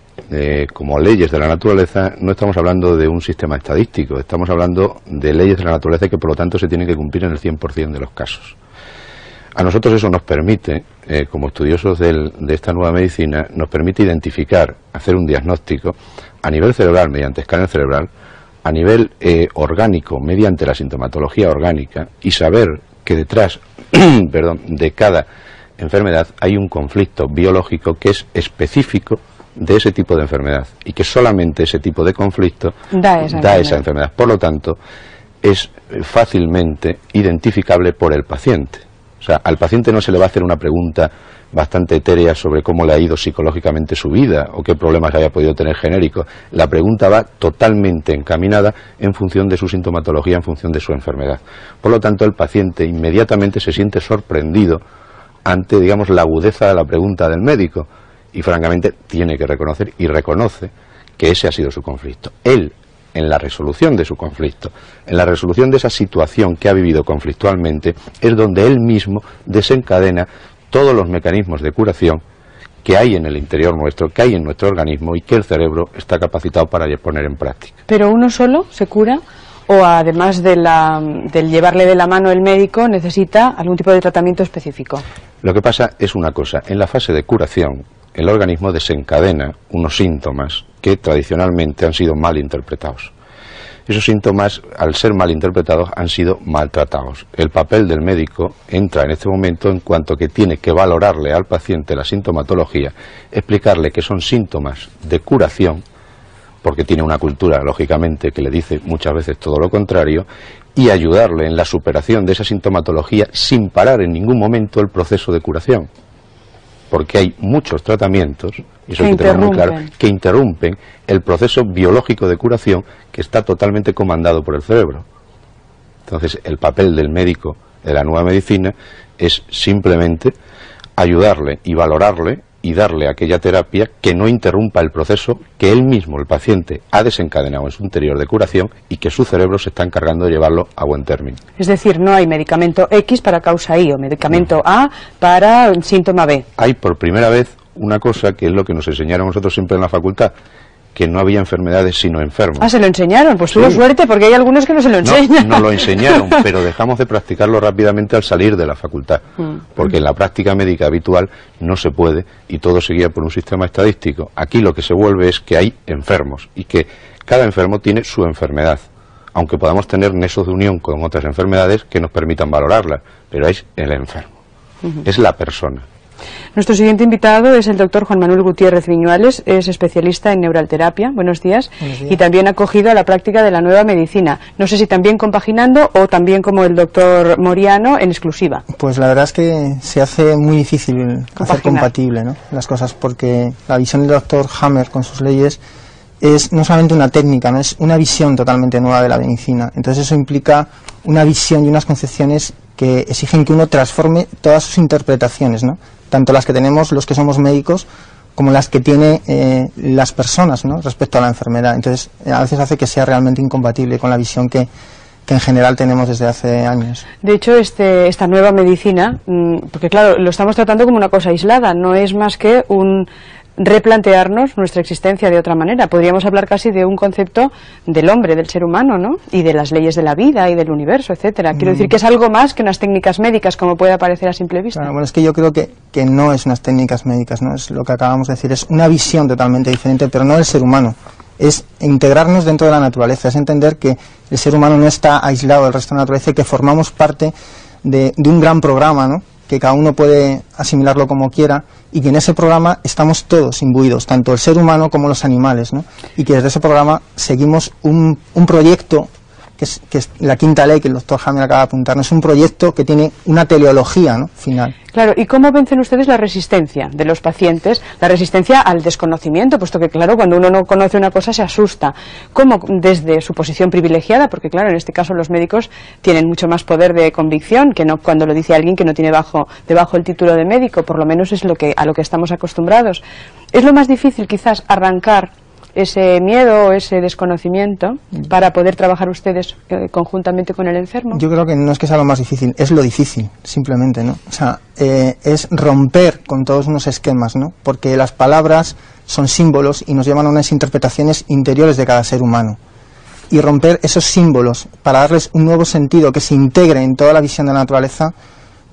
como leyes de la naturaleza, no estamos hablando de un sistema estadístico, estamos hablando de leyes de la naturaleza que por lo tanto se tienen que cumplir en el 100% de los casos. A nosotros eso nos permite, como estudiosos de esta nueva medicina, nos permite identificar, hacer un diagnóstico a nivel cerebral mediante escáner cerebral, a nivel orgánico, mediante la sintomatología orgánica, y saber que detrás de cada enfermedad hay un conflicto biológico que es específico de ese tipo de enfermedad y que solamente ese tipo de conflicto da esa enfermedad. Por lo tanto, es fácilmente identificable por el paciente. O sea, al paciente no se le va a hacer una pregunta bastante etérea sobre cómo le ha ido psicológicamente su vida o qué problemas haya podido tener genéricos. La pregunta va totalmente encaminada en función de su sintomatología, en función de su enfermedad. Por lo tanto, el paciente inmediatamente se siente sorprendido ante, digamos, la agudeza de la pregunta del médico y, francamente, tiene que reconocer y reconoce que ese ha sido su conflicto. Él, en la resolución de su conflicto, en la resolución de esa situación que ha vivido conflictualmente, es donde él mismo desencadena todos los mecanismos de curación que hay en el interior nuestro, que hay en nuestro organismo y que el cerebro está capacitado para poner en práctica. ¿Pero uno solo se cura o además del llevarle de la mano el médico necesita algún tipo de tratamiento específico? Lo que pasa es una cosa, en la fase de curación el organismo desencadena unos síntomas que tradicionalmente han sido mal interpretados. Esos síntomas, al ser mal interpretados, han sido maltratados. El papel del médico entra en este momento en cuanto que tiene que valorarle al paciente la sintomatología, explicarle que son síntomas de curación, porque tiene una cultura, lógicamente, que le dice muchas veces todo lo contrario, y ayudarle en la superación de esa sintomatología sin parar en ningún momento el proceso de curación. Porque hay muchos tratamientos, y eso hay que tenerlo muy claro, que interrumpen el proceso biológico de curación que está totalmente comandado por el cerebro. Entonces, el papel del médico de la nueva medicina es simplemente ayudarle y valorarle y darle aquella terapia que no interrumpa el proceso que él mismo, el paciente, ha desencadenado en su interior de curación y que su cerebro se está encargando de llevarlo a buen término. Es decir, no hay medicamento X para causa Y o medicamento A para síntoma B. Hay por primera vez una cosa que es lo que nos enseñaron nosotros siempre en la facultad, que no había enfermedades sino enfermos. Ah, ¿se lo enseñaron? Pues tuvo suerte porque hay algunos que no se lo enseñan. No lo enseñaron, pero dejamos de practicarlo rápidamente al salir de la facultad, porque en la práctica médica habitual no se puede y todo se guía por un sistema estadístico. Aquí lo que se vuelve es que hay enfermos y que cada enfermo tiene su enfermedad, aunque podamos tener nexos de unión con otras enfermedades que nos permitan valorarlas, pero es el enfermo, es la persona. Nuestro siguiente invitado es el doctor Juan Manuel Gutiérrez Viñuales, es especialista en neuralterapia. Buenos días. Buenos días. Y también ha acogido a la práctica de la nueva medicina. No sé si también compaginando o también como el doctor Moriano en exclusiva. Pues la verdad es que se hace muy difícil hacer compatible, ¿no?, las cosas, porque la visión del doctor Hammer con sus leyes es no solamente una técnica, no es una visión totalmente nueva de la medicina. Entonces eso implica una visión y unas concepciones que exigen que uno transforme todas sus interpretaciones, ¿no?, tanto las que tenemos los que somos médicos como las que tiene las personas, ¿no?, respecto a la enfermedad. Entonces a veces hace que sea realmente incompatible con la visión que en general tenemos desde hace años. De hecho, esta nueva medicina, porque claro, lo estamos tratando como una cosa aislada, no es más que un replantearnos nuestra existencia de otra manera. Podríamos hablar casi de un concepto del hombre, del ser humano, ¿no?, y de las leyes de la vida y del universo, etcétera. Quiero decir que es algo más que unas técnicas médicas, como puede parecer a simple vista. Bueno, es que yo creo que no es unas técnicas médicas, ¿no?, es lo que acabamos de decir, es una visión totalmente diferente, pero no del ser humano. Es integrarnos dentro de la naturaleza, es entender que el ser humano no está aislado del resto de la naturaleza y que formamos parte de un gran programa, ¿no?, que cada uno puede asimilarlo como quiera, y que en ese programa estamos todos imbuidos, tanto el ser humano como los animales, ¿no?, y que desde ese programa seguimos un proyecto que es la quinta ley que el doctor Hammer acaba de apuntarnos, es un proyecto que tiene una teleología, ¿no?, final. Claro, ¿y cómo vencen ustedes la resistencia de los pacientes, la resistencia al desconocimiento? Puesto que, claro, cuando uno no conoce una cosa se asusta. ¿Cómo desde su posición privilegiada? Porque, claro, en este caso los médicos tienen mucho más poder de convicción que no cuando lo dice alguien que no tiene debajo el título de médico, por lo menos es a lo que estamos acostumbrados. ¿Es lo más difícil quizás arrancar ese miedo o ese desconocimiento para poder trabajar ustedes conjuntamente con el enfermo? Yo creo que no es que sea lo más difícil, es lo difícil, simplemente, ¿no? O sea, es romper con todos unos esquemas, ¿no?, porque las palabras son símbolos y nos llevan a unas interpretaciones interiores de cada ser humano. Y romper esos símbolos para darles un nuevo sentido que se integre en toda la visión de la naturaleza,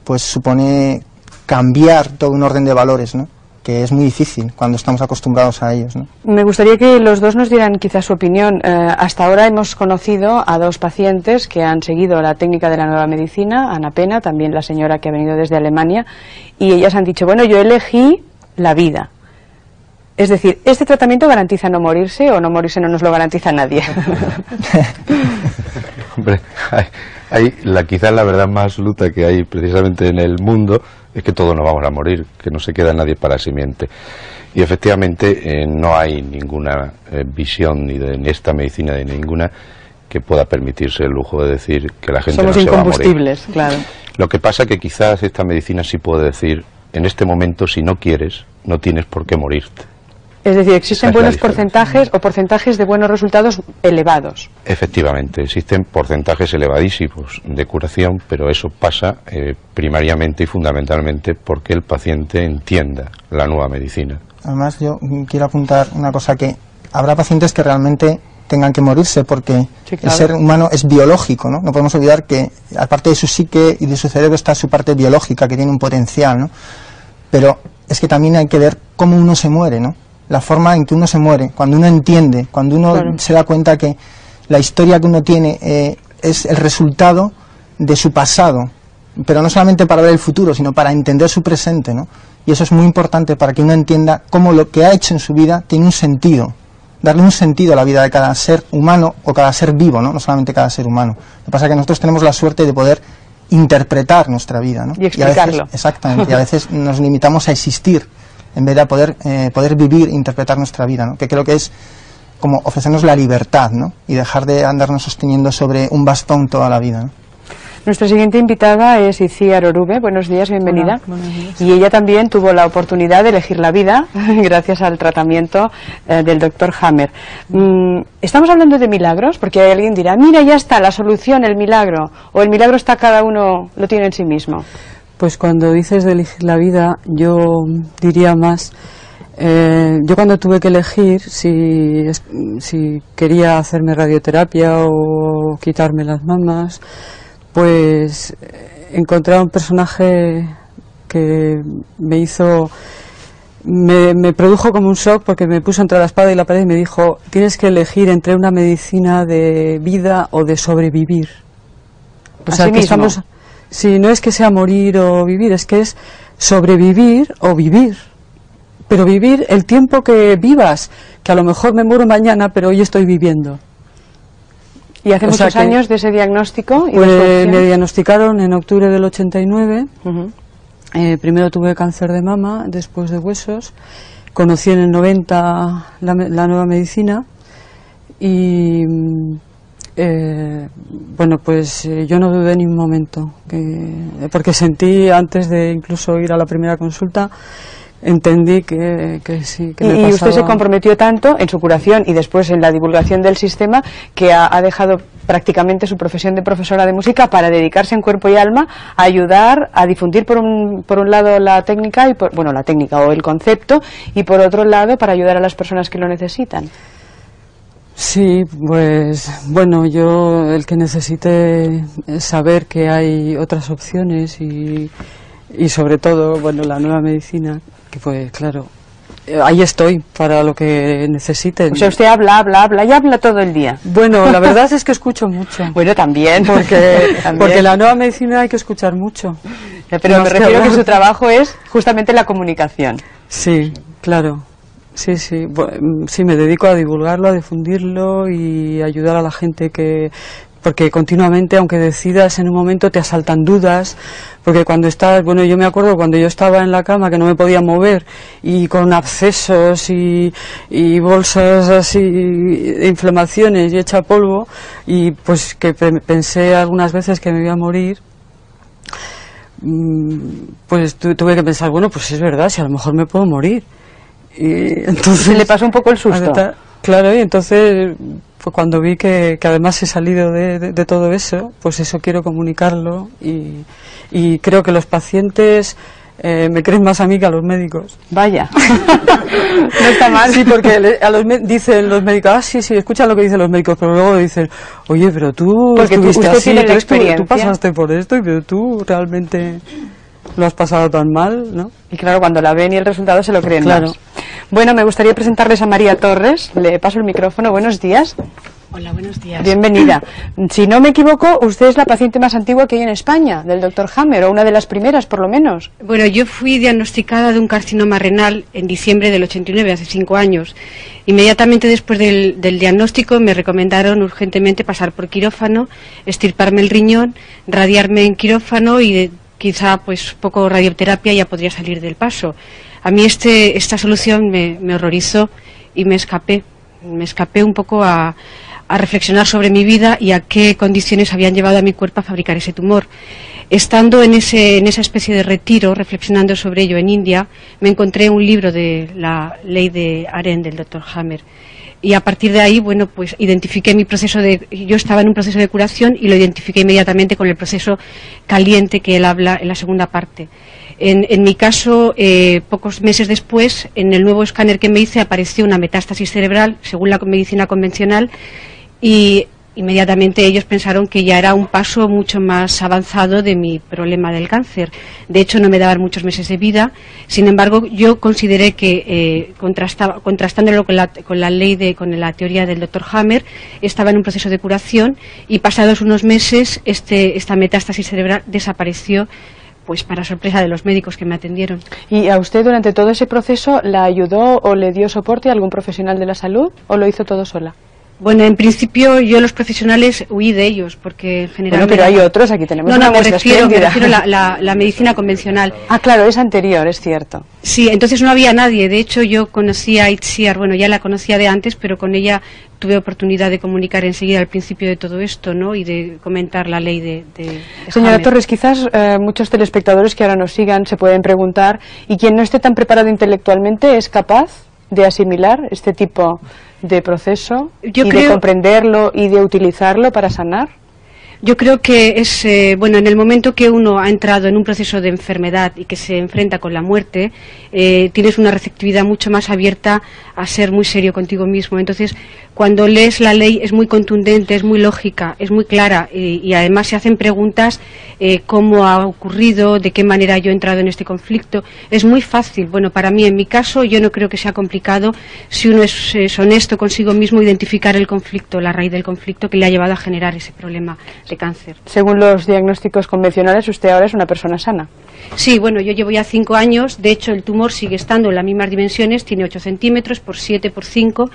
pues supone cambiar todo un orden de valores, ¿no?, es muy difícil cuando estamos acostumbrados a ellos, ¿no? Me gustaría que los dos nos dieran quizás su opinión. Hasta ahora hemos conocido a dos pacientes que han seguido la técnica de la nueva medicina, Ana Pena, también la señora que ha venido desde Alemania, y ellas han dicho, bueno, yo elegí la vida. Es decir, ¿este tratamiento garantiza no morirse o no morirse no nos lo garantiza nadie? Hombre, quizás la verdad más absoluta que hay precisamente en el mundo es que todos nos vamos a morir, que no se queda nadie para la simiente. Y efectivamente no hay ninguna visión ni de esta medicina de ninguna que pueda permitirse el lujo de decir que la gente no se va a morir. Somos incombustibles, claro. Lo que pasa que quizás esta medicina sí puede decir, en este momento si no quieres, no tienes por qué morirte. Es decir, existen buenos porcentajes o porcentajes de buenos resultados elevados. Efectivamente, existen porcentajes elevadísimos de curación, pero eso pasa primariamente y fundamentalmente porque el paciente entienda la nueva medicina. Además, yo quiero apuntar una cosa, que habrá pacientes que realmente tengan que morirse porque sí, claro, el ser humano es biológico, ¿no? No podemos olvidar que aparte de su psique y de su cerebro está su parte biológica, que tiene un potencial, ¿no? Pero es que también hay que ver cómo uno se muere, ¿no? La forma en que uno se muere, cuando uno entiende, cuando uno se da cuenta que la historia que uno tiene es el resultado de su pasado, pero no solamente para ver el futuro, sino para entender su presente, ¿no? Y eso es muy importante para que uno entienda cómo lo que ha hecho en su vida tiene un sentido, darle un sentido a la vida de cada ser humano o cada ser vivo, ¿no? No solamente cada ser humano. Lo que pasa es que nosotros tenemos la suerte de poder interpretar nuestra vida, ¿no? Y explicarlo. Y a veces, exactamente, y a veces nos limitamos a existir en vez de poder vivir e interpretar nuestra vida, ¿no? Que creo que es como ofrecernos la libertad, ¿no? Y dejar de andarnos sosteniendo sobre un bastón toda la vida, ¿no? Nuestra siguiente invitada es Icía Orube. Buenos días, bienvenida. Hola, buenos días. Y ella también tuvo la oportunidad de elegir la vida gracias al tratamiento del Dr. Hammer. Estamos hablando de milagros, porque alguien dirá, mira, ya está, la solución, el milagro, o el milagro está cada uno, lo tiene en sí mismo. Pues cuando dices de elegir la vida, yo diría más, yo cuando tuve que elegir si quería hacerme radioterapia o quitarme las mamas, pues encontré a un personaje que me produjo como un shock, porque me puso entre la espada y la pared y me dijo, tienes que elegir entre una medicina de vida o de sobrevivir. O sea, que estamos... Si no es que sea morir o vivir, es que es sobrevivir o vivir. Pero vivir el tiempo que vivas, que a lo mejor me muero mañana, pero hoy estoy viviendo. ¿Y hace muchos años de ese diagnóstico? Pues me diagnosticaron en octubre del 89. Primero tuve cáncer de mama, después de huesos. Conocí en el 90 la nueva medicina y... bueno, pues yo no dudé ni un momento, porque sentí, antes de incluso ir a la primera consulta, entendí que sí, que me pasaba. Y usted se comprometió tanto en su curación y después en la divulgación del sistema, que ha dejado prácticamente su profesión de profesora de música para dedicarse en cuerpo y alma a ayudar a difundir por un lado la técnica, la técnica o el concepto, y por otro lado para ayudar a las personas que lo necesitan. Sí, pues bueno, yo el que necesite saber que hay otras opciones y sobre todo, bueno, la nueva medicina, que pues claro, ahí estoy para lo que necesiten. O sea, usted habla y habla todo el día. Bueno, la verdad es que escucho mucho. Bueno, también. Porque la nueva medicina hay que escuchar mucho. Pero me refiero que su trabajo es justamente la comunicación. Sí, claro. Sí, me dedico a divulgarlo, a difundirlo y ayudar a la gente porque continuamente, aunque decidas, en un momento te asaltan dudas, porque cuando estás, bueno, yo me acuerdo cuando yo estaba en la cama que no me podía mover y con abscesos y bolsas así de inflamaciones y hecha polvo, y pues que pensé algunas veces que me iba a morir, pues tuve que pensar, bueno, pues es verdad, si a lo mejor me puedo morir. Y entonces le pasó un poco el susto. Claro, y entonces pues cuando vi que además he salido de todo eso, pues eso quiero comunicarlo y creo que los pacientes me creen más a mí que a los médicos. Vaya. No está mal. Sí, porque dicen los médicos, sí, escuchan lo que dicen los médicos, pero luego dicen, oye, pero tú porque estuviste usted así, tiene la experiencia. tú pasaste por esto, pero tú realmente... lo has pasado tan mal, ¿no? Y claro, cuando la ven y el resultado se lo creen Claro. más. Bueno, me gustaría presentarles a María Torres. Le paso el micrófono. Buenos días. Hola, buenos días. Bienvenida. Si no me equivoco, usted es la paciente más antigua que hay en España, del Dr. Hammer, o una de las primeras, por lo menos. Bueno, yo fui diagnosticada de un carcinoma renal en diciembre del 89, hace 5 años. Inmediatamente después del diagnóstico me recomendaron urgentemente pasar por quirófano, extirparme el riñón, radiarme en quirófano y quizá pues poco radioterapia ya podría salir del paso. A mí esta solución me horrorizó y me escapé un poco a reflexionar sobre mi vida y a qué condiciones habían llevado a mi cuerpo a fabricar ese tumor. Estando en esa especie de retiro, reflexionando sobre ello en India, me encontré un libro de la ley de Aren del Dr. Hammer. Y a partir de ahí, bueno, pues identifiqué mi proceso yo estaba en un proceso de curación y lo identifiqué inmediatamente con el proceso caliente que él habla en la segunda parte. En mi caso, pocos meses después, en el nuevo escáner que me hice apareció una metástasis cerebral, según la medicina convencional, y inmediatamente ellos pensaron que ya era un paso mucho más avanzado de mi problema del cáncer. De hecho, no me daban muchos meses de vida. Sin embargo, yo consideré que, contrastándolo con la teoría del Dr. Hammer, estaba en un proceso de curación y pasados unos meses esta metástasis cerebral desapareció, pues para sorpresa de los médicos que me atendieron. ¿Y a usted durante todo ese proceso la ayudó o le dio soporte a algún profesional de la salud o lo hizo todo sola? Bueno, en principio yo los profesionales huí de ellos porque en general... Bueno, pero hay otros, aquí tenemos una muestra espléndida. Me refiero a la medicina convencional. Ah, claro, es anterior, es cierto. Sí, entonces no había nadie. De hecho, yo conocí a Itziar, bueno, ya la conocía de antes, pero con ella tuve oportunidad de comunicar enseguida al principio de todo esto, ¿no? Y de comentar la ley de Señora Hammer. Torres, quizás muchos telespectadores que ahora nos sigan se pueden preguntar, ¿y quien no esté tan preparado intelectualmente es capaz de asimilar este tipo de proceso de comprenderlo y de utilizarlo para sanar? Yo creo que es, bueno, en el momento que uno ha entrado en un proceso de enfermedad y que se enfrenta con la muerte, tienes una receptividad mucho más abierta a ser muy serio contigo mismo. Entonces, cuando lees la ley es muy contundente, es muy lógica, es muy clara y además se hacen preguntas cómo ha ocurrido, de qué manera yo he entrado en este conflicto. Es muy fácil. Bueno, para mí, en mi caso, yo no creo que sea complicado si uno es honesto consigo mismo, identificar el conflicto, la raíz del conflicto que le ha llevado a generar ese problema de cáncer. Según los diagnósticos convencionales, usted ahora es una persona sana. Sí, bueno, yo llevo ya 5 años, de hecho el tumor sigue estando en las mismas dimensiones, tiene 8 centímetros por 7 por 5.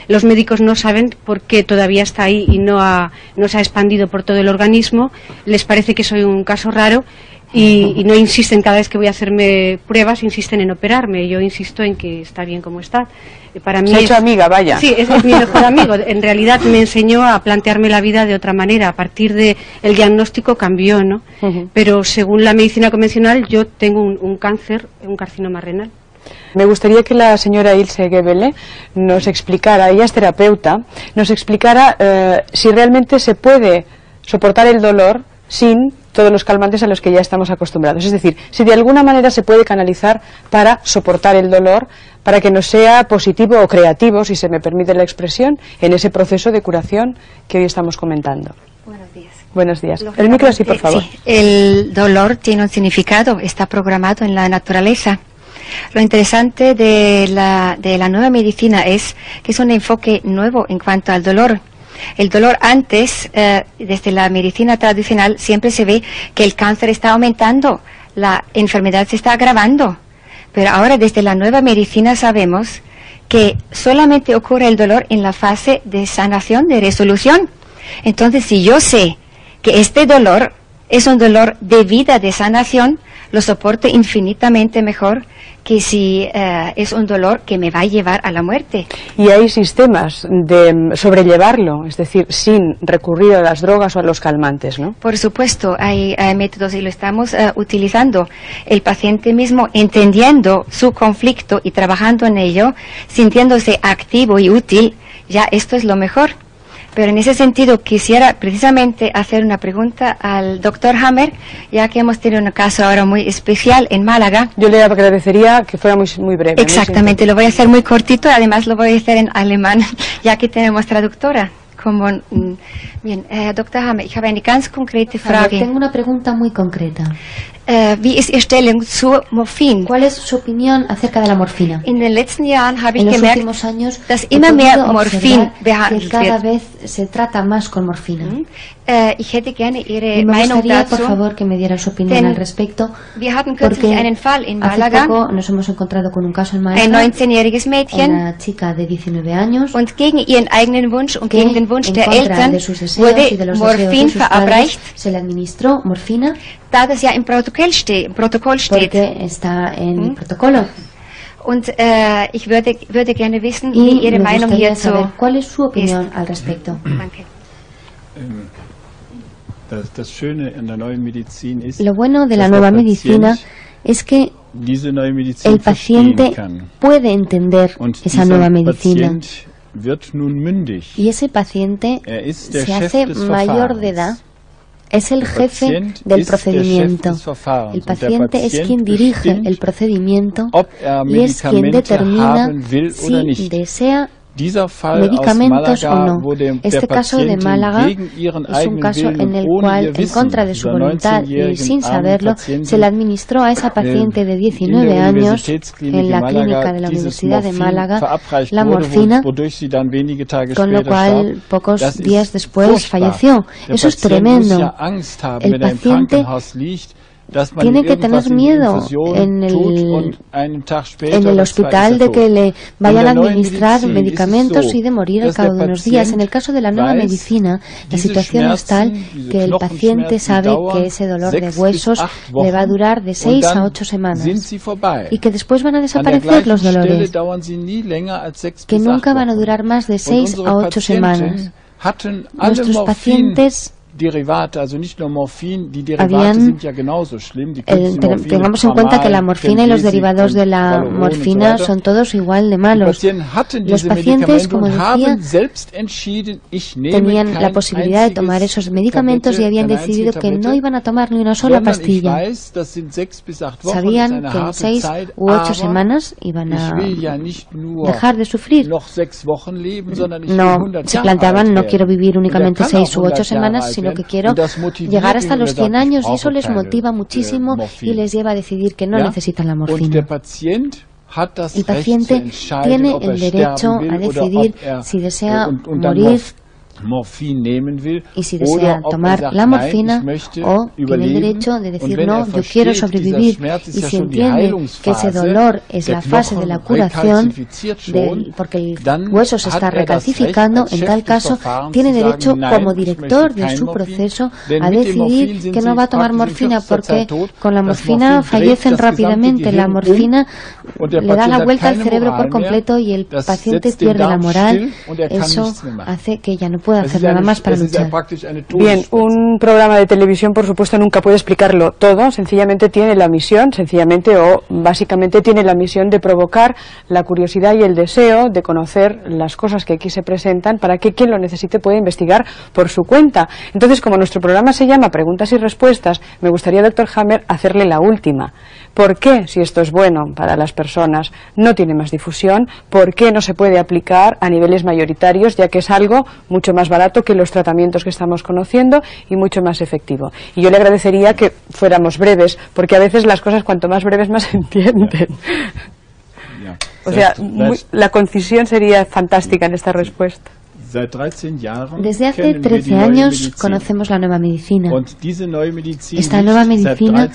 Los médicos no saben por qué todavía está ahí y no se ha expandido por todo el organismo. Les parece que soy un caso raro y no insisten, cada vez que voy a hacerme pruebas, insisten en operarme. Yo insisto en que está bien como está. Para mí se ha hecho amiga, vaya. Sí, es mi mejor amigo. En realidad me enseñó a plantearme la vida de otra manera. A partir del diagnóstico cambió, ¿no? Pero según la medicina convencional yo tengo un cáncer, un carcinoma renal. Me gustaría que la señora Ilse Gebele nos explicara, ella es terapeuta, nos explicara si realmente se puede soportar el dolor sin todos los calmantes a los que ya estamos acostumbrados. Es decir, si de alguna manera se puede canalizar para soportar el dolor, para que nos sea positivo o creativo, si se me permite la expresión, en ese proceso de curación que hoy estamos comentando. Buenos días. Buenos días. El micro así, por favor. Sí, el dolor tiene un significado, está programado en la naturaleza. Lo interesante de la nueva medicina es que es un enfoque nuevo en cuanto al dolor. El dolor antes, desde la medicina tradicional, siempre se ve que el cáncer está aumentando, la enfermedad se está agravando. Pero ahora desde la nueva medicina sabemos que solamente ocurre el dolor en la fase de sanación, de resolución. Entonces, si yo sé que este dolor es un dolor de vida, de sanación, lo soporto infinitamente mejor que si es un dolor que me va a llevar a la muerte. Y hay sistemas de sobrellevarlo, es decir, sin recurrir a las drogas o a los calmantes, ¿no? Por supuesto, hay métodos y lo estamos utilizando. El paciente mismo entendiendo su conflicto y trabajando en ello, sintiéndose activo y útil, ya esto es lo mejor. Pero en ese sentido quisiera precisamente hacer una pregunta al doctor Hammer, ya que hemos tenido un caso ahora muy especial en Málaga. Yo le agradecería que fuera muy breve. Exactamente, lo voy a hacer muy cortito, además lo voy a hacer en alemán, ya que tenemos traductora. Bien, Dr. Hammer, ich habe eine ganz konkrete Frage. Tengo una pregunta muy concreta. Wie ist Ihre Stellung zu Morphin? ¿Cuál es su opinión acerca de la morfina? In den letzten Jahren habe ich En los gemerkt, últimos años dass he immer mehr podido Morphin observar que behandelt cada wird. vez se trata más con morfina. Ich hätte gerne Ihre Y me Meinung gustaría, por dazu. favor, que me diera su opinión Denn al respecto, Wir hatten kürzlich porque einen Fall in hace Malaga, poco nos hemos encontrado con un caso en ein Málaga, 19-jähriges Mädchen, una chica de 19 años, und gegen ihren eigenen Wunsch und que gegen den Wunsch en der contra Eltern de sus deseos y de wurde los deseos de Morphin sus padres verabreicht, se le administró morfina da das ja im Protokoll steht. porque está en el protocolo. Und ich würde gerne wissen, Y wie Ihre me Meinung gustaría hierzu saber cuál es su opinión ist. al respecto. Danke. Das Schöne an der neuen Medizin ist, Lo bueno de la dass nueva der medicina Patient es que diese neue Medizin el paciente verstehen kann. puede entender Und esa dieser nueva medicina. Patient wird nun mündig. Y ese paciente Er ist der se Chef hace des mayor de Verfahrens. edad, es el Der jefe Patient del ist der procedimiento. Chef des Verfahrens. El Und der paciente es Patient quien dirige bestimmt, el procedimiento ob er y es quien Medikamente determina haben will oder si nicht. desea Dieser Fall medicamentos aus o Malaga, no. wo der Este caso de Patientin Málaga gegen ihren es un eigenen caso Willen en el und ohne cual, ihr en Wissen, contra de su dieser voluntad y 19-jährigen sin armen saberlo, Patientin, se le administró a esa paciente de 19 años en la clínica de la Universidad de Málaga la morfina, con lo cual pocos días después falleció. Eso es tremendo. El paciente tiene que tener miedo en el hospital de que le vayan a administrar medicamentos y de morir al cabo de unos días. En el caso de la nueva medicina, la situación es tal que el paciente sabe que ese dolor de huesos le va a durar de 6 a 8 semanas y que después van a desaparecer los dolores, que nunca van a durar más de 6 a 8 semanas. Nuestros pacientes tengamos en cuenta que la morfina y los derivados de la morfina son todos igual de malos. Los pacientes, como decía, tenían la posibilidad de tomar esos medicamentos y habían decidido que no iban a tomar ni una sola pastilla. Sabían que en 6 u 8 semanas iban a dejar de sufrir. No se planteaban, no quiero vivir únicamente 6 u 8 semanas, sino que quiero llegar hasta los 100 años, y eso les motiva muchísimo y les lleva a decidir que no necesitan la morfina. El paciente tiene el derecho a decidir si desea morir y si desea tomar la morfina, o tiene el derecho de decir no, yo quiero sobrevivir. Y si entiende que ese dolor es la fase de la curación, porque el hueso se está recalcificando, en tal caso tiene derecho como director de su proceso a decidir que no va a tomar morfina, porque con la morfina fallecen rápidamente. La morfina le da la vuelta al cerebro por completo y el paciente pierde la moral. Eso hace que ya no puede hacer nada más para luchar. Bien, un programa de televisión, por supuesto, nunca puede explicarlo todo. Sencillamente tiene la misión, básicamente tiene la misión de provocar la curiosidad y el deseo de conocer las cosas que aquí se presentan, para que quien lo necesite pueda investigar por su cuenta. Entonces, como nuestro programa se llama Preguntas y Respuestas, me gustaría, doctor Hammer, hacerle la última. ¿Por qué, si esto es bueno para las personas, no tiene más difusión? ¿Por qué no se puede aplicar a niveles mayoritarios, ya que es algo mucho más barato que los tratamientos que estamos conociendo y mucho más efectivo? Y yo le agradecería que fuéramos breves, porque a veces las cosas cuanto más breves más se entienden. O sea, la concisión sería fantástica en esta respuesta. Desde hace 13 años conocemos la nueva medicina. Esta nueva medicina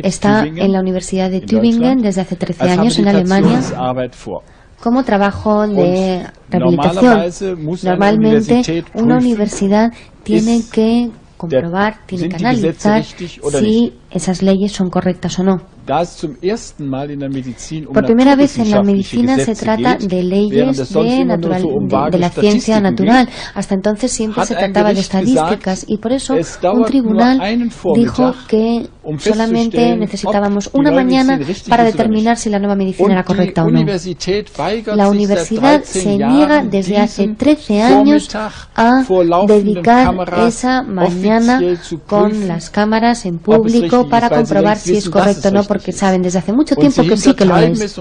está en la Universidad de Tübingen desde hace 13 años en Alemania como trabajo de rehabilitación. Normalmente una universidad tiene que comprobar, tiene que analizar si esas leyes son correctas o no. Por primera vez en la medicina se trata de leyes de la ciencia natural. Hasta entonces siempre se trataba de estadísticas, y por eso un tribunal dijo que solamente necesitábamos una mañana para determinar si la nueva medicina era correcta o no. La universidad se niega desde hace 13 años a dedicar esa mañana con las cámaras en público tiempo para comprobar si es correcto o no, porque saben desde hace mucho tiempo que sí que lo es.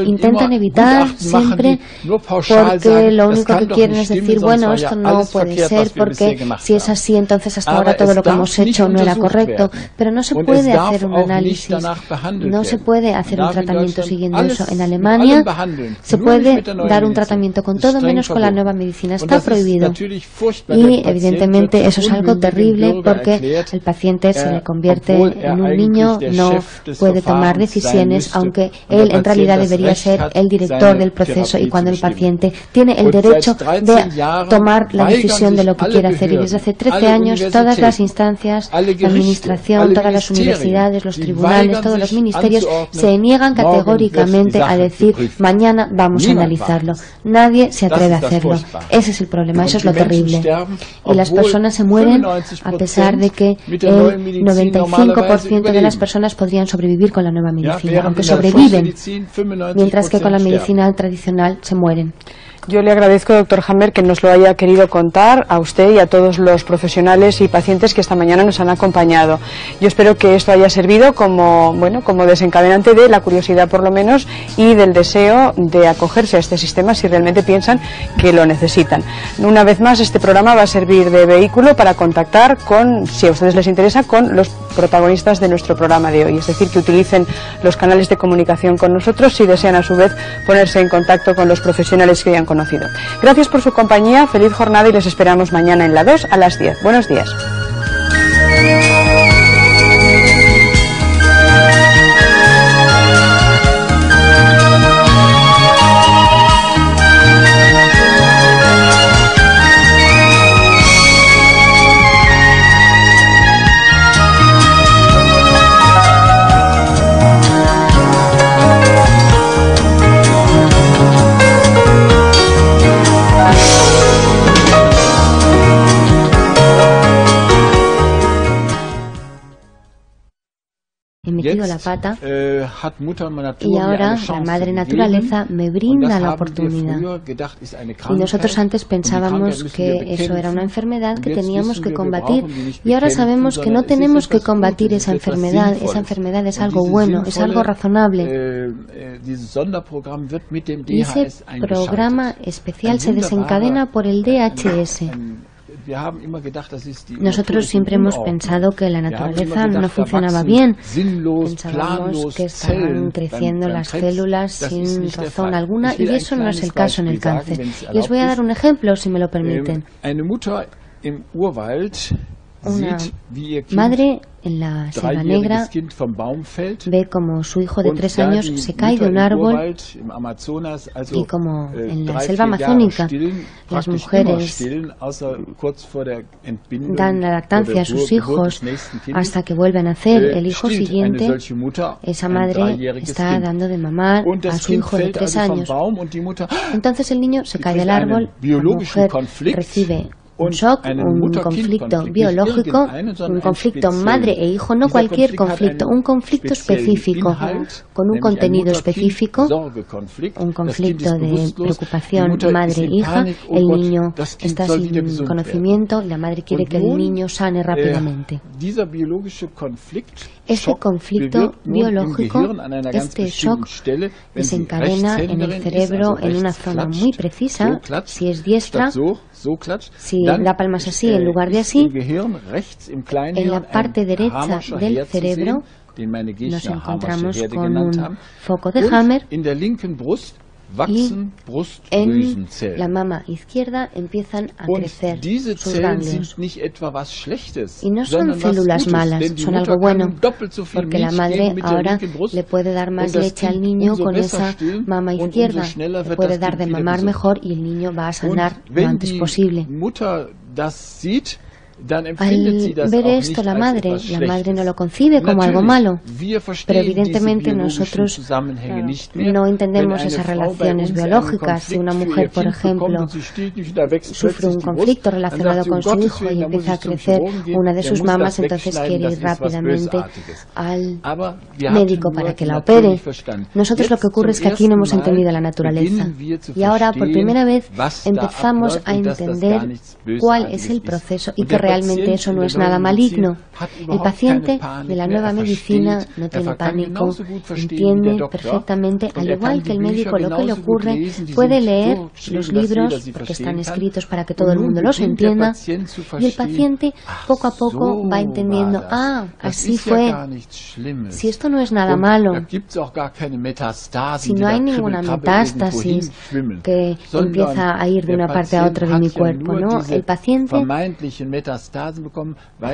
Intentan evitar siempre porque lo único que quieren es decir, bueno, esto no puede ser porque si es así, entonces hasta ahora todo lo que hemos hecho no era correcto. Pero no se puede hacer un análisis, no se puede hacer un tratamiento siguiendo eso. En Alemania se puede dar un tratamiento con todo menos con la nueva medicina. Está prohibido. Y evidentemente eso es algo terrible porque el paciente se le convierte en un niño, no puede tomar decisiones, aunque él en realidad debería ser el director del proceso, y cuando el paciente tiene el derecho de tomar la decisión de lo que quiere hacer. Y desde hace 13 años todas las instancias, la administración, todas las universidades, los tribunales, todos los ministerios se niegan categóricamente a decir mañana vamos a analizarlo. Nadie se atreve a hacerlo. Ese es el problema, eso es lo terrible. Y las personas se mueren a pesar de que el 95% de las personas podrían sobrevivir con la nueva medicina, aunque sobreviven, mientras que con la medicina tradicional se mueren. Yo le agradezco, doctor Hammer, que nos lo haya querido contar a usted y a todos los profesionales y pacientes que esta mañana nos han acompañado. Yo espero que esto haya servido como desencadenante de la curiosidad, por lo menos, y del deseo de acogerse a este sistema si realmente piensan que lo necesitan. Una vez más, este programa va a servir de vehículo para contactar con, si a ustedes les interesa, con los protagonistas de nuestro programa de hoy. Es decir, que utilicen los canales de comunicación con nosotros si desean a su vez ponerse en contacto con los profesionales que hayan conocido. Gracias por su compañía, feliz jornada y les esperamos mañana en la 2 a las 10. Buenos días. He metido la pata y ahora la madre naturaleza me brinda la oportunidad. Y nosotros antes pensábamos que eso era una enfermedad que teníamos que combatir, y ahora sabemos que no tenemos que combatir esa enfermedad es algo bueno, es algo razonable. Y ese programa especial se desencadena por el DHS. Nosotros siempre hemos pensado que la naturaleza no funcionaba bien. Pensábamos que estaban creciendo las células sin razón alguna, y eso no es el caso en el cáncer. Les voy a dar un ejemplo, si me lo permiten. Una madre en la selva negra ve como su hijo de 3 años se cae de un árbol, y como en la selva amazónica las mujeres dan la lactancia a sus hijos hasta que vuelven a nacer el hijo siguiente, esa madre está dando de mamar a su hijo de 3 años. Entonces el niño se cae del árbol, la mujer recibe un shock, un conflicto biológico, un conflicto madre e hijo, no cualquier conflicto, un conflicto específico, con un contenido específico, un conflicto de preocupación madre-hija, el niño está sin conocimiento y la madre quiere que el niño sane rápidamente. Este conflicto biológico, este shock, desencadena en el cerebro en una zona muy precisa, si es diestra, si la palma es así en lugar de así, en la parte derecha del cerebro nos encontramos con un foco de Hammer, y en la mama izquierda empiezan a crecer sus ganglios. Y no son células malas, son algo bueno, porque la madre ahora le puede dar más leche al niño con esa mama izquierda, le puede dar de mamar mejor y el niño va a sanar lo antes posible. Al ver esto la madre no lo concibe como algo malo, pero evidentemente nosotros no entendemos esas relaciones biológicas. Si una mujer, por ejemplo, sufre un conflicto relacionado con su hijo y empieza a crecer una de sus mamas, entonces quiere ir rápidamente al médico para que la opere. Nosotros lo que ocurre es que aquí no hemos entendido la naturaleza, y ahora por primera vez empezamos a entender cuál es el proceso y que realmente eso no es nada maligno. El paciente de la nueva medicina no tiene pánico, entiende perfectamente, al igual que el médico, lo que le ocurre, puede leer los libros porque están escritos para que todo el mundo los entienda, y el paciente poco a poco va entendiendo, así fue, si esto no es nada malo, si no hay ninguna metástasis que empieza a ir de una parte a otra de mi cuerpo, ¿no? El paciente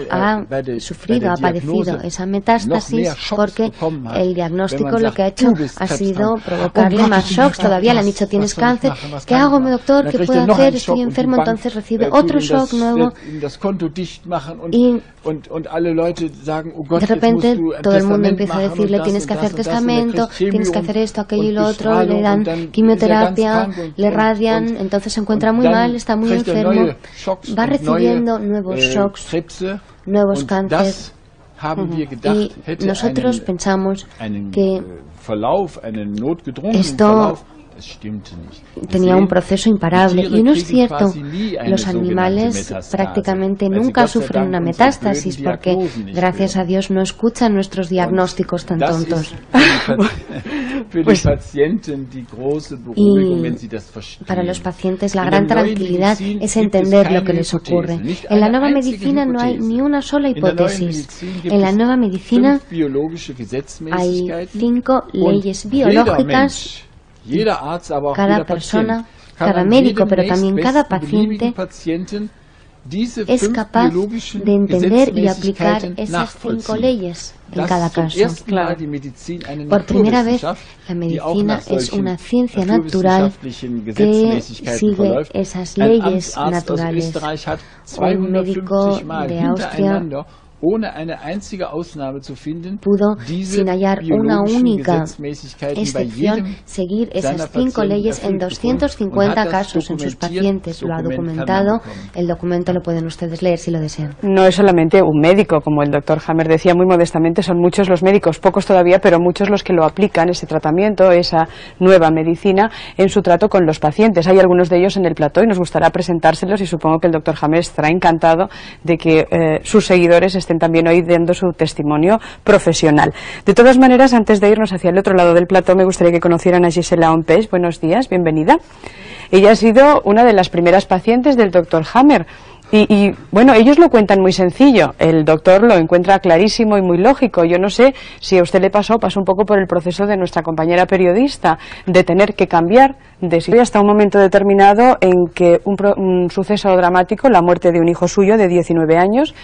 ha sufrido, ha padecido esa metástasis porque el diagnóstico lo que ha hecho ha sido provocarle más shocks. Todavía le han dicho, tienes cáncer, ¿qué hago, mi doctor? ¿Qué puedo hacer? Estoy enfermo. Entonces recibe otro shock nuevo y de repente todo el mundo empieza a decirle, tienes que hacer testamento, tienes que hacer esto, aquello y lo otro, le dan quimioterapia, le radian, entonces se encuentra muy mal, está muy enfermo, va recibiendo nuevos shocks, nuevos cánceres. Y nosotros pensamos que esto tenía un proceso imparable, y no es cierto. Los animales prácticamente nunca sufren una metástasis porque, gracias a Dios, no escuchan nuestros diagnósticos tan tontos. Y para los pacientes la gran tranquilidad es entender lo que les ocurre. En la nueva medicina no hay ni una sola hipótesis. En la nueva medicina hay 5 leyes biológicas. Cada persona, cada médico, pero también cada paciente es capaz de entender y aplicar esas 5 leyes en cada caso. Por primera vez, la medicina es una ciencia natural que sigue esas leyes naturales. Un médico de Austria pudo, sin hallar una única excepción, seguir esas 5 leyes en 250 casos en sus pacientes. Lo ha documentado. El documento lo pueden ustedes leer si lo desean. No es solamente un médico, como el doctor Hammer decía muy modestamente, son muchos los médicos, pocos todavía, pero muchos los que lo aplican, ese tratamiento, esa nueva medicina, en su trato con los pacientes. Hay algunos de ellos en el plató y nos gustará presentárselos, y supongo que el doctor Hammer estará encantado de que sus seguidores estén también hoy dando su testimonio profesional. De todas maneras, antes de irnos hacia el otro lado del plató, me gustaría que conocieran a Gisela Ompeix. Buenos días, bienvenida. Ella ha sido una de las primeras pacientes del doctor Hammer. Y bueno, ellos lo cuentan muy sencillo, el doctor lo encuentra clarísimo y muy lógico. Yo no sé si a usted le pasó un poco por el proceso de nuestra compañera periodista, de tener que cambiar de sitio hasta un momento determinado en que un suceso dramático, la muerte de un hijo suyo de 19 años,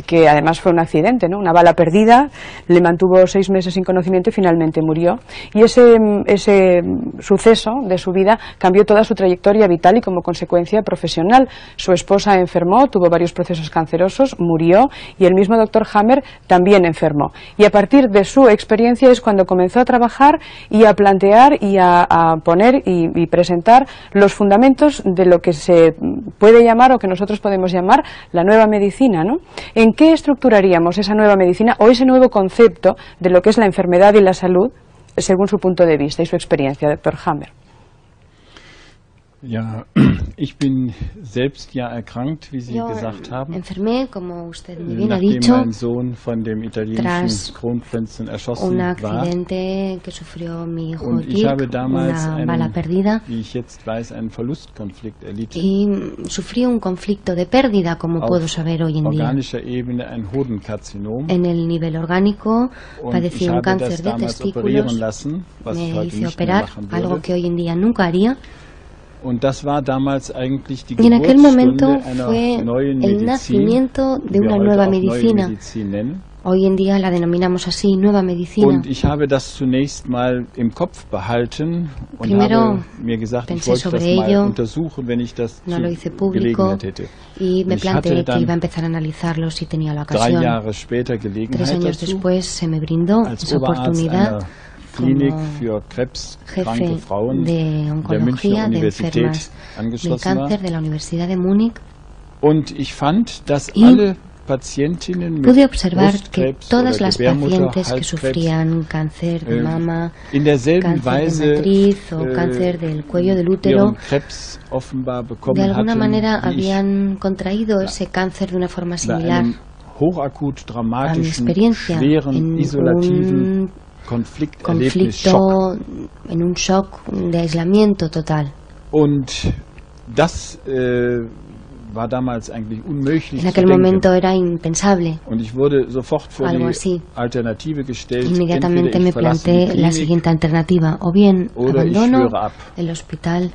que además fue un accidente, ¿no? Una bala perdida, le mantuvo 6 meses sin conocimiento y finalmente murió. Y ese suceso de su vida cambió toda su trayectoria vital y como consecuencia profesional. Su esposa enfermó, tuvo varios procesos cancerosos, murió, y el mismo doctor Hammer también enfermó. Y a partir de su experiencia es cuando comenzó a trabajar y a plantear y a poner y presentar los fundamentos de lo que se puede llamar, o que nosotros podemos llamar, la nueva medicina, ¿no? ¿En qué estructuraríamos esa nueva medicina o ese nuevo concepto de lo que es la enfermedad y la salud según su punto de vista y su experiencia, doctor Hammer? Ja, ich bin selbst ja erkrankt, wie Sie gesagt haben. Enfermé, como usted muy bien ha dicho, mein Sohn von dem italienischen Kronprinzen erschossen un accidente que sufrió mi hijo und ich habe Dirk, damals una bala perdida, wie ich jetzt weiß, einen Verlustkonflikt erlitten. Y sufrí un conflicto de pérdida, como puedo saber hoy en día. Ebene ein Hodenkarzinom. En el nivel orgánico padecí un cáncer de testículos, me hice operar, algo que hoy en día nunca haría. Y en aquel momento fue el nacimiento de una nueva medicina. Hoy en día la denominamos así, nueva medicina. Primero pensé sobre ello, no lo hice público y me planteé que iba a empezar a analizarlo si tenía la ocasión. 3 años después se me brindó esa oportunidad como jefe de oncología de enfermas del cáncer de la Universidad de Múnich. Y pude observar que todas las pacientes que sufrían cáncer de mama, cáncer de matriz o cáncer del cuello del útero, de alguna manera habían contraído ese cáncer de una forma similar a mi experiencia, en un conflicto, en un shock de aislamiento total. En aquel momento era impensable algo así. Inmediatamente me planteé la siguiente alternativa: o bien abandono el hospital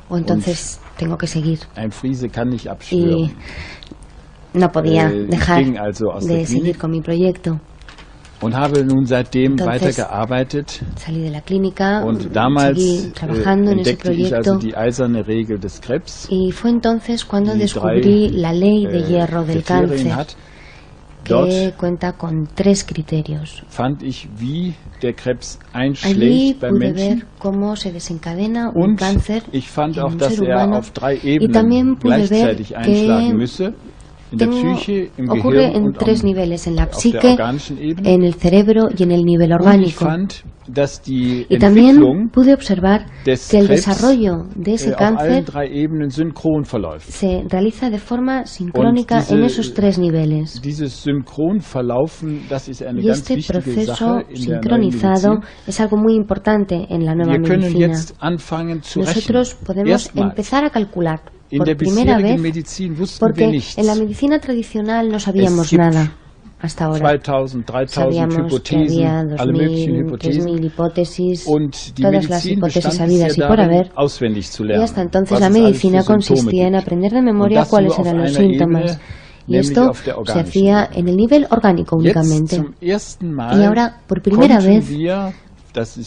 o entonces tengo que seguir. Y no podía dejar de seguir con mi proyecto. Entonces, salí de la clínica, seguí trabajando en ese proyecto y fue entonces cuando descubrí la ley de hierro del cáncer, que cuenta con 3 criterios. Allí pude ver cómo se desencadena un cáncer en un ser humano y también pude ver que ocurre en 3 niveles: en la psique, en el cerebro y en el nivel orgánico. Y también pude observar que el desarrollo de ese cáncer se realiza de forma sincrónica en esos 3 niveles. Y este proceso sincronizado es algo muy importante en la nueva medicina. Nosotros podemos empezar a calcular por primera vez, porque en la medicina tradicional no sabíamos nada hasta ahora. Sabíamos que había 2.000, 3.000 hipótesis, todas las hipótesis habidas y por haber, y hasta entonces la medicina consistía en aprender de memoria cuáles eran los síntomas. Y esto se hacía en el nivel orgánico únicamente. Y ahora, por primera vez,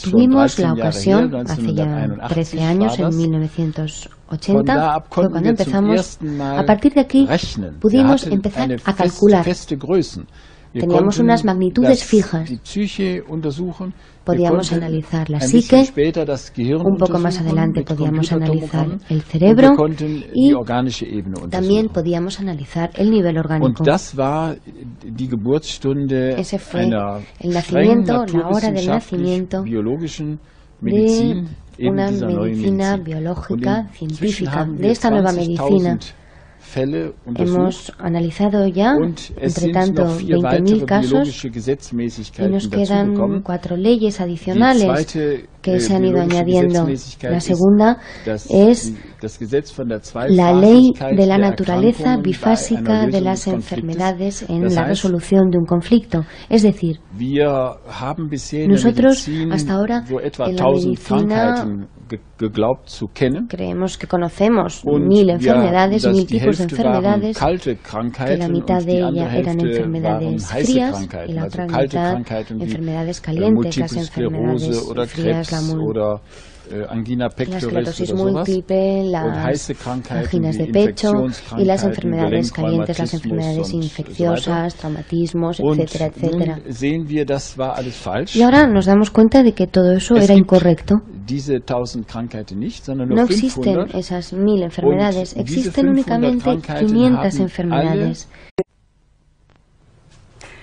tuvimos la ocasión, hace ya 13 años, en 1980, fue cuando empezamos. A partir de aquí pudimos empezar a calcular. Teníamos unas magnitudes fijas. Podíamos analizar la psique, un poco más adelante podíamos analizar el cerebro y también podíamos analizar el nivel orgánico. Ese fue el nacimiento, la hora del nacimiento de una medicina biológica científica, de esta nueva medicina. Hemos analizado ya, entre tanto, 20.000 casos y nos quedan 4 leyes adicionales que se han ido añadiendo. La segunda es la ley de la naturaleza bifásica de las enfermedades en la resolución de un conflicto. Es decir, nosotros hasta ahora en la medicina creemos que conocemos 1.000 enfermedades, 1.000 tipos de enfermedades, que la mitad de ellas eran enfermedades frías y la otra mitad enfermedades calientes, las enfermedades frías, la esclerosis múltiple, las anginas de pecho, y las enfermedades calientes, las enfermedades infecciosas, traumatismos, etcétera, etcétera. Y ahora nos damos cuenta de que todo eso era incorrecto. No existen esas 1.000 enfermedades, existen únicamente 500 enfermedades.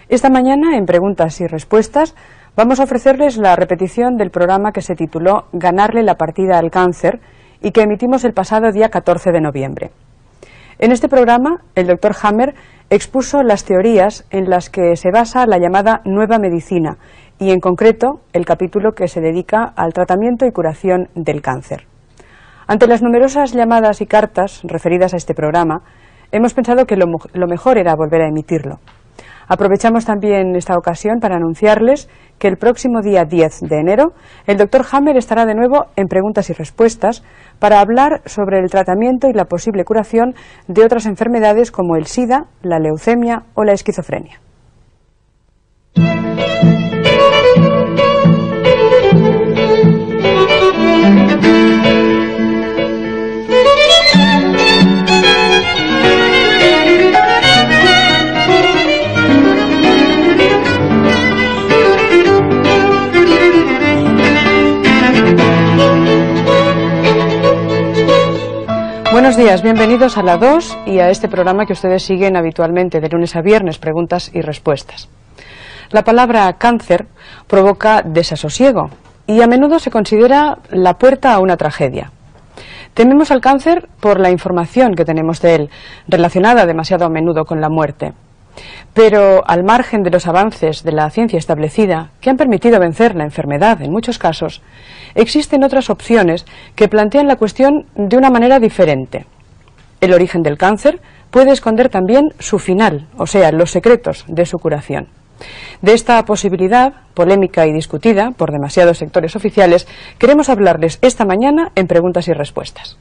Esta mañana, en Preguntas y Respuestas, vamos a ofrecerles la repetición del programa que se tituló Ganarle la partida al cáncer y que emitimos el pasado día 14 de noviembre. En este programa, el Dr. Hammer expuso las teorías en las que se basa la llamada nueva medicina y, en concreto, el capítulo que se dedica al tratamiento y curación del cáncer. Ante las numerosas llamadas y cartas referidas a este programa, hemos pensado que lo mejor era volver a emitirlo. Aprovechamos también esta ocasión para anunciarles que el próximo día 10 de enero el Dr. Hammer estará de nuevo en Preguntas y Respuestas para hablar sobre el tratamiento y la posible curación de otras enfermedades como el SIDA, la leucemia o la esquizofrenia. Buenos días, bienvenidos a La 2 y a este programa que ustedes siguen habitualmente de lunes a viernes, preguntas y respuestas. La palabra cáncer provoca desasosiego y a menudo se considera la puerta a una tragedia. Tememos al cáncer por la información que tenemos de él, relacionada demasiado a menudo con la muerte. Pero al margen de los avances de la ciencia establecida, que han permitido vencer la enfermedad en muchos casos, existen otras opciones que plantean la cuestión de una manera diferente. El origen del cáncer puede esconder también su final, o sea, los secretos de su curación. De esta posibilidad, polémica y discutida por demasiados sectores oficiales, queremos hablarles esta mañana en Preguntas y Respuestas.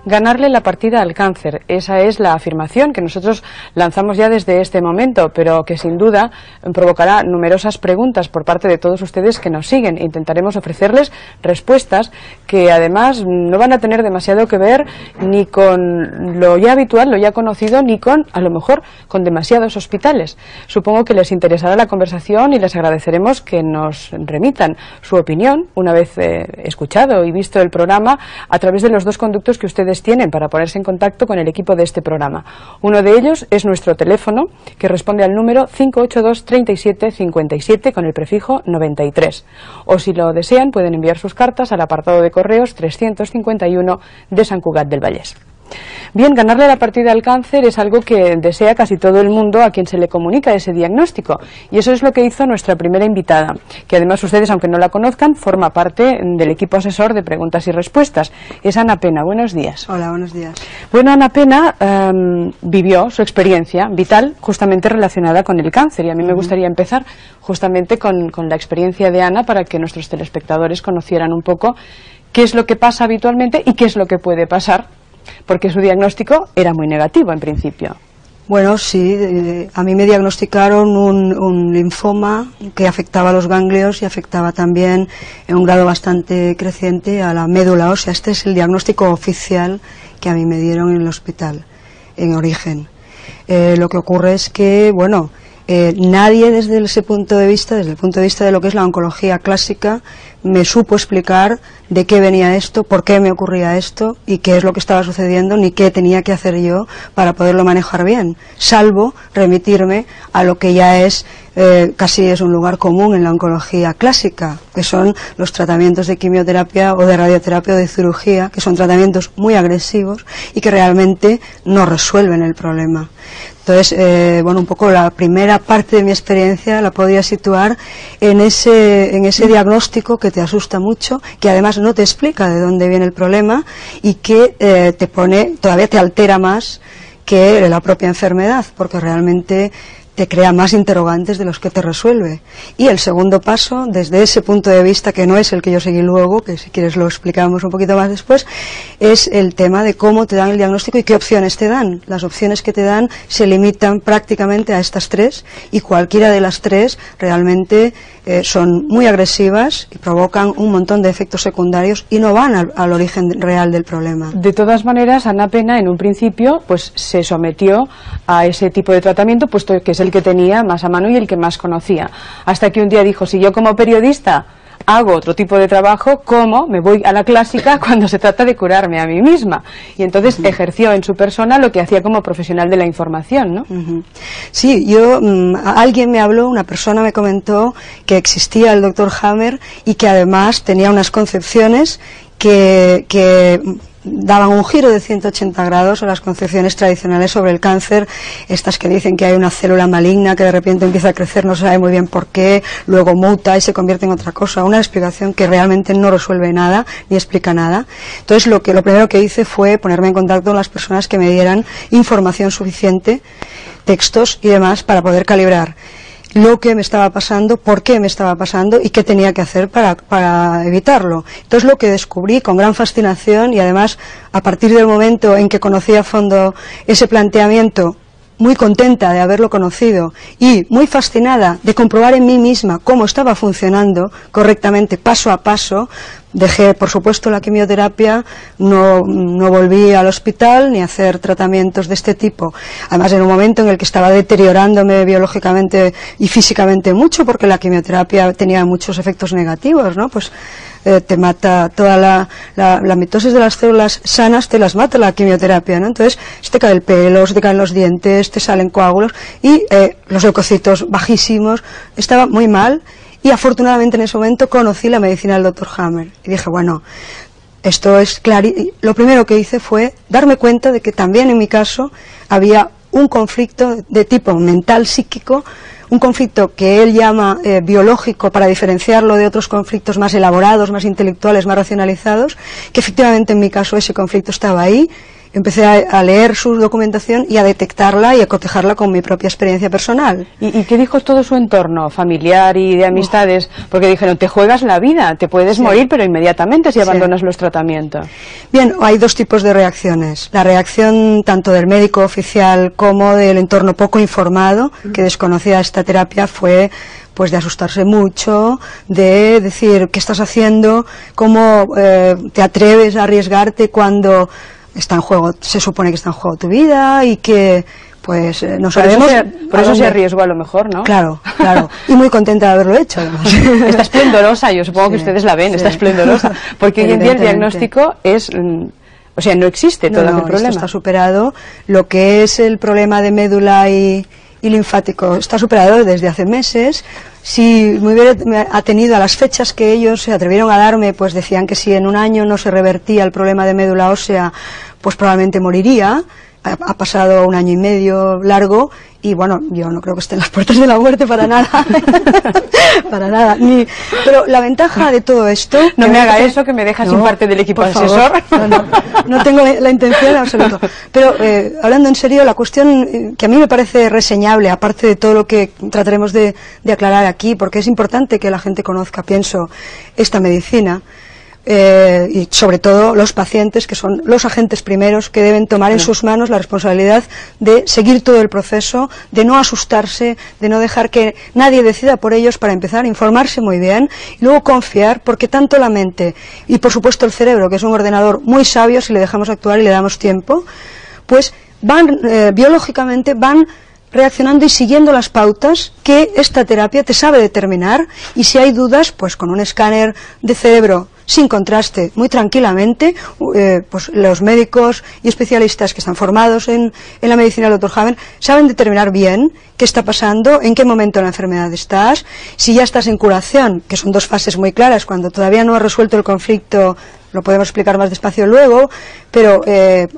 Ganarle la partida al cáncer, esa es la afirmación que nosotros lanzamos ya desde este momento, pero que sin duda provocará numerosas preguntas por parte de todos ustedes que nos siguen. Intentaremos ofrecerles respuestas que además no van a tener demasiado que ver ni con lo ya habitual, lo ya conocido, ni con, a lo mejor, con demasiados hospitales. Supongo que les interesará la conversación y les agradeceremos que nos remitan su opinión, una vez escuchado y visto el programa, a través de los dos conductos que ustedes tienen para ponerse en contacto con el equipo de este programa. Uno de ellos es nuestro teléfono, que responde al número 582 37 57 con el prefijo 93. O si lo desean, pueden enviar sus cartas al apartado de correos 351 de Sant Cugat del Vallès. Bien, ganarle la partida al cáncer es algo que desea casi todo el mundo a quien se le comunica ese diagnóstico, y eso es lo que hizo nuestra primera invitada, que además ustedes, aunque no la conozcan, forma parte del equipo asesor de Preguntas y Respuestas. Es Ana Pena. Buenos días. Hola, buenos días. Bueno, Ana Pena vivió su experiencia vital justamente relacionada con el cáncer, y a mí me gustaría empezar justamente con la experiencia de Ana para que nuestros telespectadores conocieran un poco qué es lo que pasa habitualmente y qué es lo que puede pasar, porque su diagnóstico era muy negativo en principio. Bueno, sí, a mí me diagnosticaron un linfoma que afectaba a los ganglios y afectaba también en un grado bastante creciente a la médula ósea. Este es el diagnóstico oficial que a mí me dieron en el hospital, en origen. Lo que ocurre es que, bueno, nadie desde ese punto de vista, desde el punto de vista de lo que es la oncología clásica, me supo explicar de qué venía esto, por qué me ocurría esto y qué es lo que estaba sucediendo, ni qué tenía que hacer yo para poderlo manejar bien, salvo remitirme a lo que ya es casi es un lugar común en la oncología clásica, que son los tratamientos de quimioterapia o de radioterapia o de cirugía, que son tratamientos muy agresivos y que realmente no resuelven el problema. Entonces, bueno, un poco la primera parte de mi experiencia la podía situar en ese diagnóstico que te asusta mucho, que además no te explica de dónde viene el problema y que te pone, todavía te altera más que la propia enfermedad, porque realmente te crea más interrogantes de los que te resuelve. Y el segundo paso, desde ese punto de vista, que no es el que yo seguí luego, que si quieres lo explicamos un poquito más después, es el tema de cómo te dan el diagnóstico y qué opciones te dan. Las opciones que te dan se limitan prácticamente a estas tres, y cualquiera de las tres realmente son muy agresivas y provocan un montón de efectos secundarios y no van al origen real del problema. De todas maneras, Ana Pena en un principio pues se sometió a ese tipo de tratamiento, puesto que es el que tenía más a mano y el que más conocía, hasta que un día dijo: si yo como periodista hago otro tipo de trabajo, ¿cómo me voy a la clásica cuando se trata de curarme a mí misma? Y entonces ejerció en su persona lo que hacía como profesional de la información, ¿no? Sí, alguien me habló, una persona me comentó que existía el Dr. Hammer y que además tenía unas concepciones que daban un giro de 180 grados a las concepciones tradicionales sobre el cáncer, estas que dicen que hay una célula maligna que de repente empieza a crecer, no se sabe muy bien por qué, luego muta y se convierte en otra cosa, una explicación que realmente no resuelve nada ni explica nada. Entonces lo primero que hice fue ponerme en contacto con las personas que me dieran información suficiente, textos y demás para poder calibrar. lo que me estaba pasando, por qué me estaba pasando y qué tenía que hacer para evitarlo. Entonces lo que descubrí con gran fascinación, y además a partir del momento en que conocí a fondo ese planteamiento, muy contenta de haberlo conocido y muy fascinada de comprobar en mí misma cómo estaba funcionando correctamente, paso a paso. Dejé, por supuesto, la quimioterapia, no volví al hospital ni a hacer tratamientos de este tipo. Además, en un momento en el que estaba deteriorándome biológicamente y físicamente mucho, porque la quimioterapia tenía muchos efectos negativos, ¿no? Pues te mata toda la mitosis de las células sanas, te las mata la quimioterapia, ¿no? Entonces, se te cae el pelo, se te caen los dientes, te salen coágulos y los leucocitos bajísimos. Estaba muy mal. Y afortunadamente en ese momento conocí la medicina del Dr. Hammer. Y dije, bueno, esto es claro. Lo primero que hice fue darme cuenta de que también en mi caso había un conflicto de tipo mental, psíquico, un conflicto que él llama biológico, para diferenciarlo de otros conflictos más elaborados, más intelectuales, más racionalizados, que efectivamente en mi caso ese conflicto estaba ahí. Empecé a leer su documentación y a detectarla y a cotejarla con mi propia experiencia personal. ¿Y qué dijo todo su entorno familiar y de amistades? Porque dijeron, te juegas la vida, te puedes morir, pero inmediatamente si abandonas los tratamientos. Bien, hay dos tipos de reacciones. La reacción tanto del médico oficial como del entorno poco informado, que desconocía esta terapia, fue pues de asustarse mucho, de decir, ¿qué estás haciendo? ¿Cómo te atreves a arriesgarte cuando está en juego, se supone que está en juego tu vida y que pues no sabemos. Por eso se arriesgó a lo mejor, ¿no? Claro, claro. Y muy contenta de haberlo hecho, además. Está esplendorosa, yo supongo que ustedes la ven, está esplendorosa. Porque hoy en día el diagnóstico es, o sea, no existe todo el problema. Esto está superado. Lo que es el problema de médula y linfático está superado desde hace meses. Si me hubiera atenido a las fechas que ellos se atrevieron a darme, pues decían que si en un año no se revertía el problema de médula ósea, pues probablemente moriría. Ha pasado un año y medio largo y bueno, yo no creo que esté en las puertas de la muerte para nada. Para nada. Pero la ventaja de todo esto... No me haga eso, que me deja sin parte del equipo asesor. No tengo la intención en absoluto. Pero hablando en serio, la cuestión que a mí me parece reseñable, aparte de todo lo que trataremos de aclarar aquí, porque es importante que la gente conozca, pienso, esta medicina, y sobre todo los pacientes, que son los agentes primeros que deben tomar en sus manos la responsabilidad de seguir todo el proceso, de no asustarse, de no dejar que nadie decida por ellos, para empezar, informarse muy bien y luego confiar, porque tanto la mente y por supuesto el cerebro, que es un ordenador muy sabio si le dejamos actuar y le damos tiempo, pues van biológicamente van reaccionando y siguiendo las pautas que esta terapia te sabe determinar, y si hay dudas, pues con un escáner de cerebro sin contraste, muy tranquilamente, pues los médicos y especialistas que están formados en la medicina del Dr. Hammer saben determinar bien qué está pasando, en qué momento de la enfermedad estás, si ya estás en curación, que son dos fases muy claras. Cuando todavía no has resuelto el conflicto, lo podemos explicar más despacio luego, pero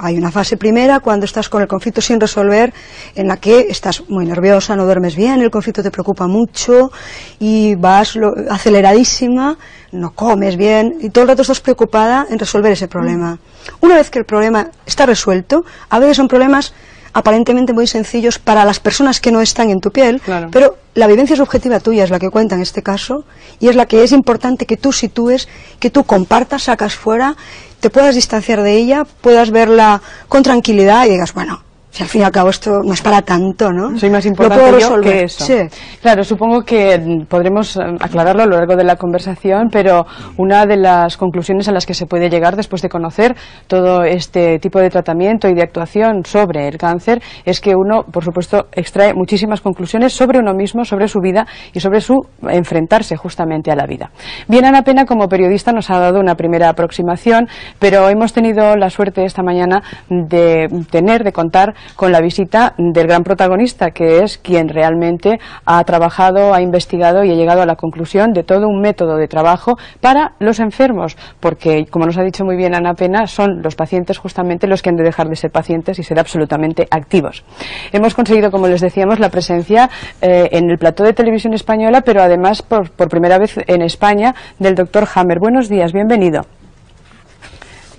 hay una fase primera cuando estás con el conflicto sin resolver, en la que estás muy nerviosa, no duermes bien, el conflicto te preocupa mucho y vas aceleradísima, no comes bien y todo el rato estás preocupada en resolver ese problema. Una vez que el problema está resuelto, a veces son problemas aparentemente muy sencillos para las personas que no están en tu piel, pero la vivencia subjetiva tuya es la que cuenta en este caso, y es la que es importante que tú sitúes, que tú compartas, sacas fuera, te puedas distanciar de ella, puedas verla con tranquilidad y digas, bueno, si al fin y al cabo esto no es para tanto, ¿no? Soy más importante yo que eso. Sí. Claro, supongo que podremos aclararlo a lo largo de la conversación, pero una de las conclusiones a las que se puede llegar después de conocer todo este tipo de tratamiento y de actuación sobre el cáncer es que uno, por supuesto, extrae muchísimas conclusiones sobre uno mismo, sobre su vida y sobre su enfrentarse justamente a la vida. Bien, Ana Pena, como periodista, nos ha dado una primera aproximación, pero hemos tenido la suerte esta mañana de contar con la visita del gran protagonista, que es quien realmente ha trabajado, ha investigado y ha llegado a la conclusión de todo un método de trabajo para los enfermos, porque, como nos ha dicho muy bien Ana Pena, son los pacientes justamente los que han de dejar de ser pacientes y ser absolutamente activos. Hemos conseguido, como les decíamos, la presencia en el plató de Televisión Española, pero además por primera vez en España, del Dr. Hammer. Buenos días, bienvenido.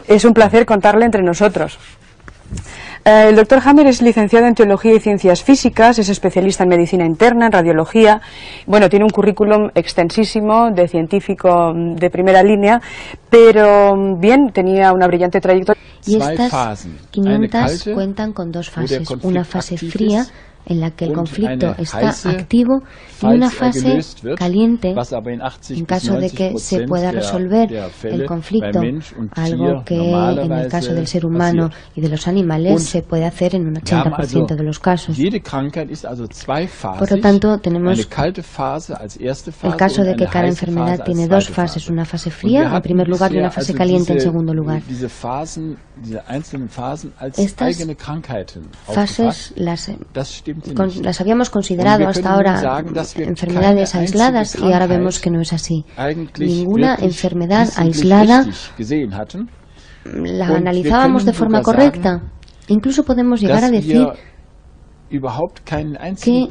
Es un placer contarle entre nosotros. El doctor Hammer es licenciado en Teología y Ciencias Físicas, es especialista en Medicina Interna, en Radiología. Bueno, tiene un currículum extensísimo de científico de primera línea, pero bien, tenía una brillante trayectoria. Y estas 500 cuentan con dos fases, una fase fría, en la que el conflicto está activo, y una fase caliente en caso de que se pueda resolver el conflicto, algo que en el caso del ser humano y de los animales se puede hacer en un 80% de los casos. Por lo tanto, tenemos el caso de que cada enfermedad tiene dos fases, una fase fría en primer lugar y una fase caliente en segundo lugar. Estas fases las habíamos considerado hasta ahora enfermedades aisladas y ahora vemos que no es así. Ninguna enfermedad aislada la analizábamos de forma correcta. Incluso podemos llegar a decir que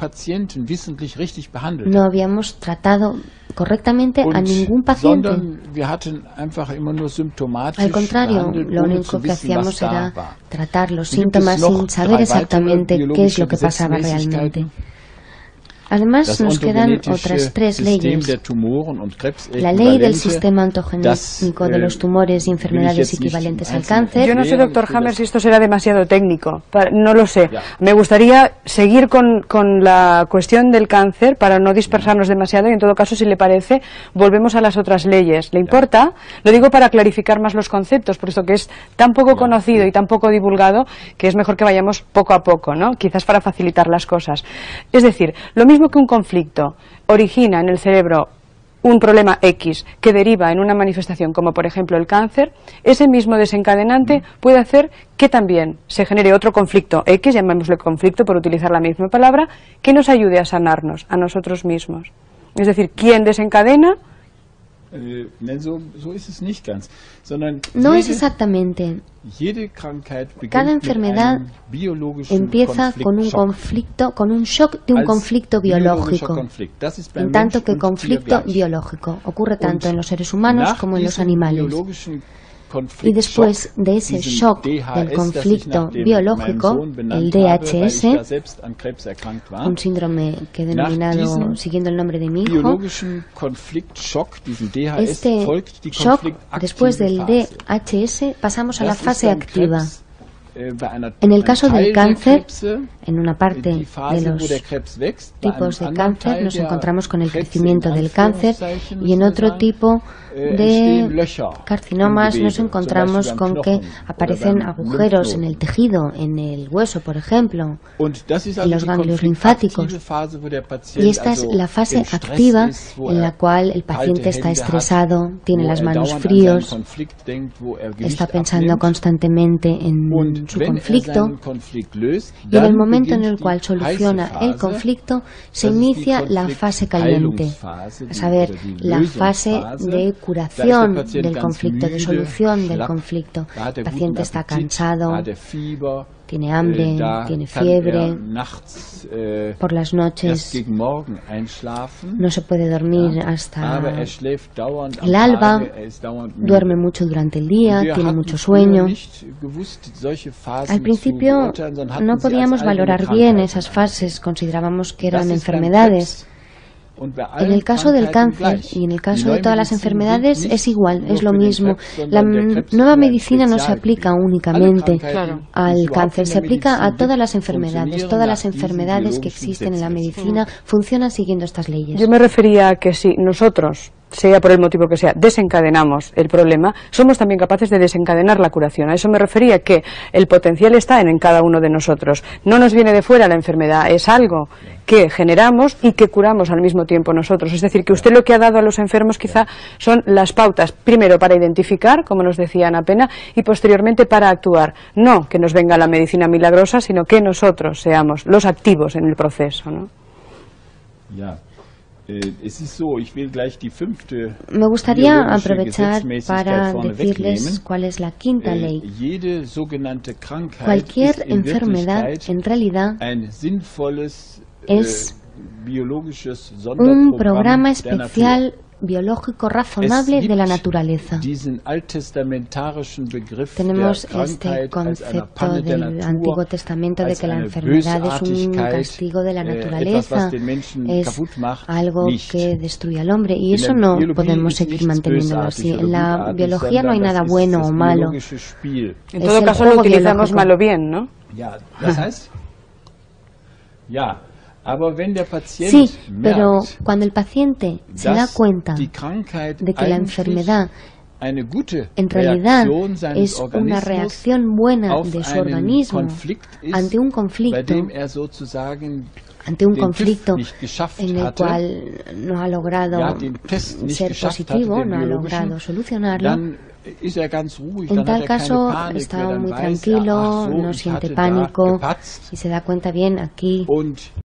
no habíamos tratado correctamente a ningún paciente. Al contrario, lo único que hacíamos era tratar los síntomas sin saber exactamente qué es lo que pasaba realmente. Además, nos quedan otras tres leyes. La ley del sistema ontogénico de los tumores y enfermedades equivalentes al cáncer. Yo no sé, doctor Hammer, si esto será demasiado técnico. No lo sé. Me gustaría seguir con la cuestión del cáncer para no dispersarnos demasiado y, en todo caso, si le parece, volvemos a las otras leyes. ¿Le importa? Lo digo para clarificar más los conceptos, puesto que es tan poco conocido y tan poco divulgado que es mejor que vayamos poco a poco, ¿no? Quizás para facilitar las cosas. Es decir, lo mismo que un conflicto origina en el cerebro un problema X que deriva en una manifestación como por ejemplo el cáncer, ese mismo desencadenante puede hacer que también se genere otro conflicto X, llamémosle conflicto por utilizar la misma palabra, que nos ayude a sanarnos a nosotros mismos. Es decir, ¿quién desencadena? No es exactamente. Cada enfermedad empieza con un conflicto, con un shock de un conflicto biológico, en tanto que conflicto biológico ocurre tanto en los seres humanos como en los animales. Y después de ese shock del conflicto biológico, el DHS, un síndrome que he denominado siguiendo el nombre de mi hijo, este shock, después del DHS, pasamos a la fase activa. En el caso del cáncer, en una parte de los tipos de cáncer nos encontramos con el crecimiento del cáncer y en otro tipo de carcinomas nos encontramos con que aparecen agujeros en el tejido, en el hueso, por ejemplo, en los ganglios linfáticos. Y esta es la fase activa en la cual el paciente está estresado, tiene las manos fríos, está pensando constantemente en su conflicto, y en el momento en el cual soluciona el conflicto se inicia la fase caliente, a saber, la fase de curación del conflicto, de solución del conflicto. El paciente está cansado, tiene hambre, tiene fiebre, por las noches no se puede dormir hasta el alba, duerme mucho durante el día, tiene mucho sueño. Al principio no podíamos valorar bien esas fases, considerábamos que eran enfermedades. En el caso del cáncer y en el caso de todas las enfermedades es igual, es lo mismo. La nueva medicina no se aplica únicamente al cáncer, se aplica a todas las enfermedades. Todas las enfermedades que existen en la medicina funcionan siguiendo estas leyes. Yo me refería a que si nosotros, sea por el motivo que sea, desencadenamos el problema, somos también capaces de desencadenar la curación. A eso me refería, que el potencial está en cada uno de nosotros. No nos viene de fuera la enfermedad, es algo que generamos y que curamos al mismo tiempo nosotros. Es decir, que usted lo que ha dado a los enfermos quizá son las pautas, primero para identificar, como nos decía Ana Pena, y posteriormente para actuar. No que nos venga la medicina milagrosa, sino que nosotros seamos los activos en el proceso, ¿no? Me gustaría aprovechar para decirles cuál es la quinta ley. Cualquier enfermedad en realidad es un programa especial biológico razonable de la naturaleza. Tenemos este concepto del Antiguo Testamento de que la enfermedad es un castigo de la naturaleza, es algo que destruye al hombre, y eso no podemos seguir manteniéndolo así. En la biología no hay nada bueno o malo. En todo caso lo utilizamos mal o bien, ¿no? Sí, pero cuando el paciente se da cuenta de que la enfermedad en realidad es una reacción buena de su organismo ante un conflicto en el cual no ha logrado ser positivo, no ha logrado solucionarlo, en tal caso está muy tranquilo, no siente pánico y se da cuenta bien aquí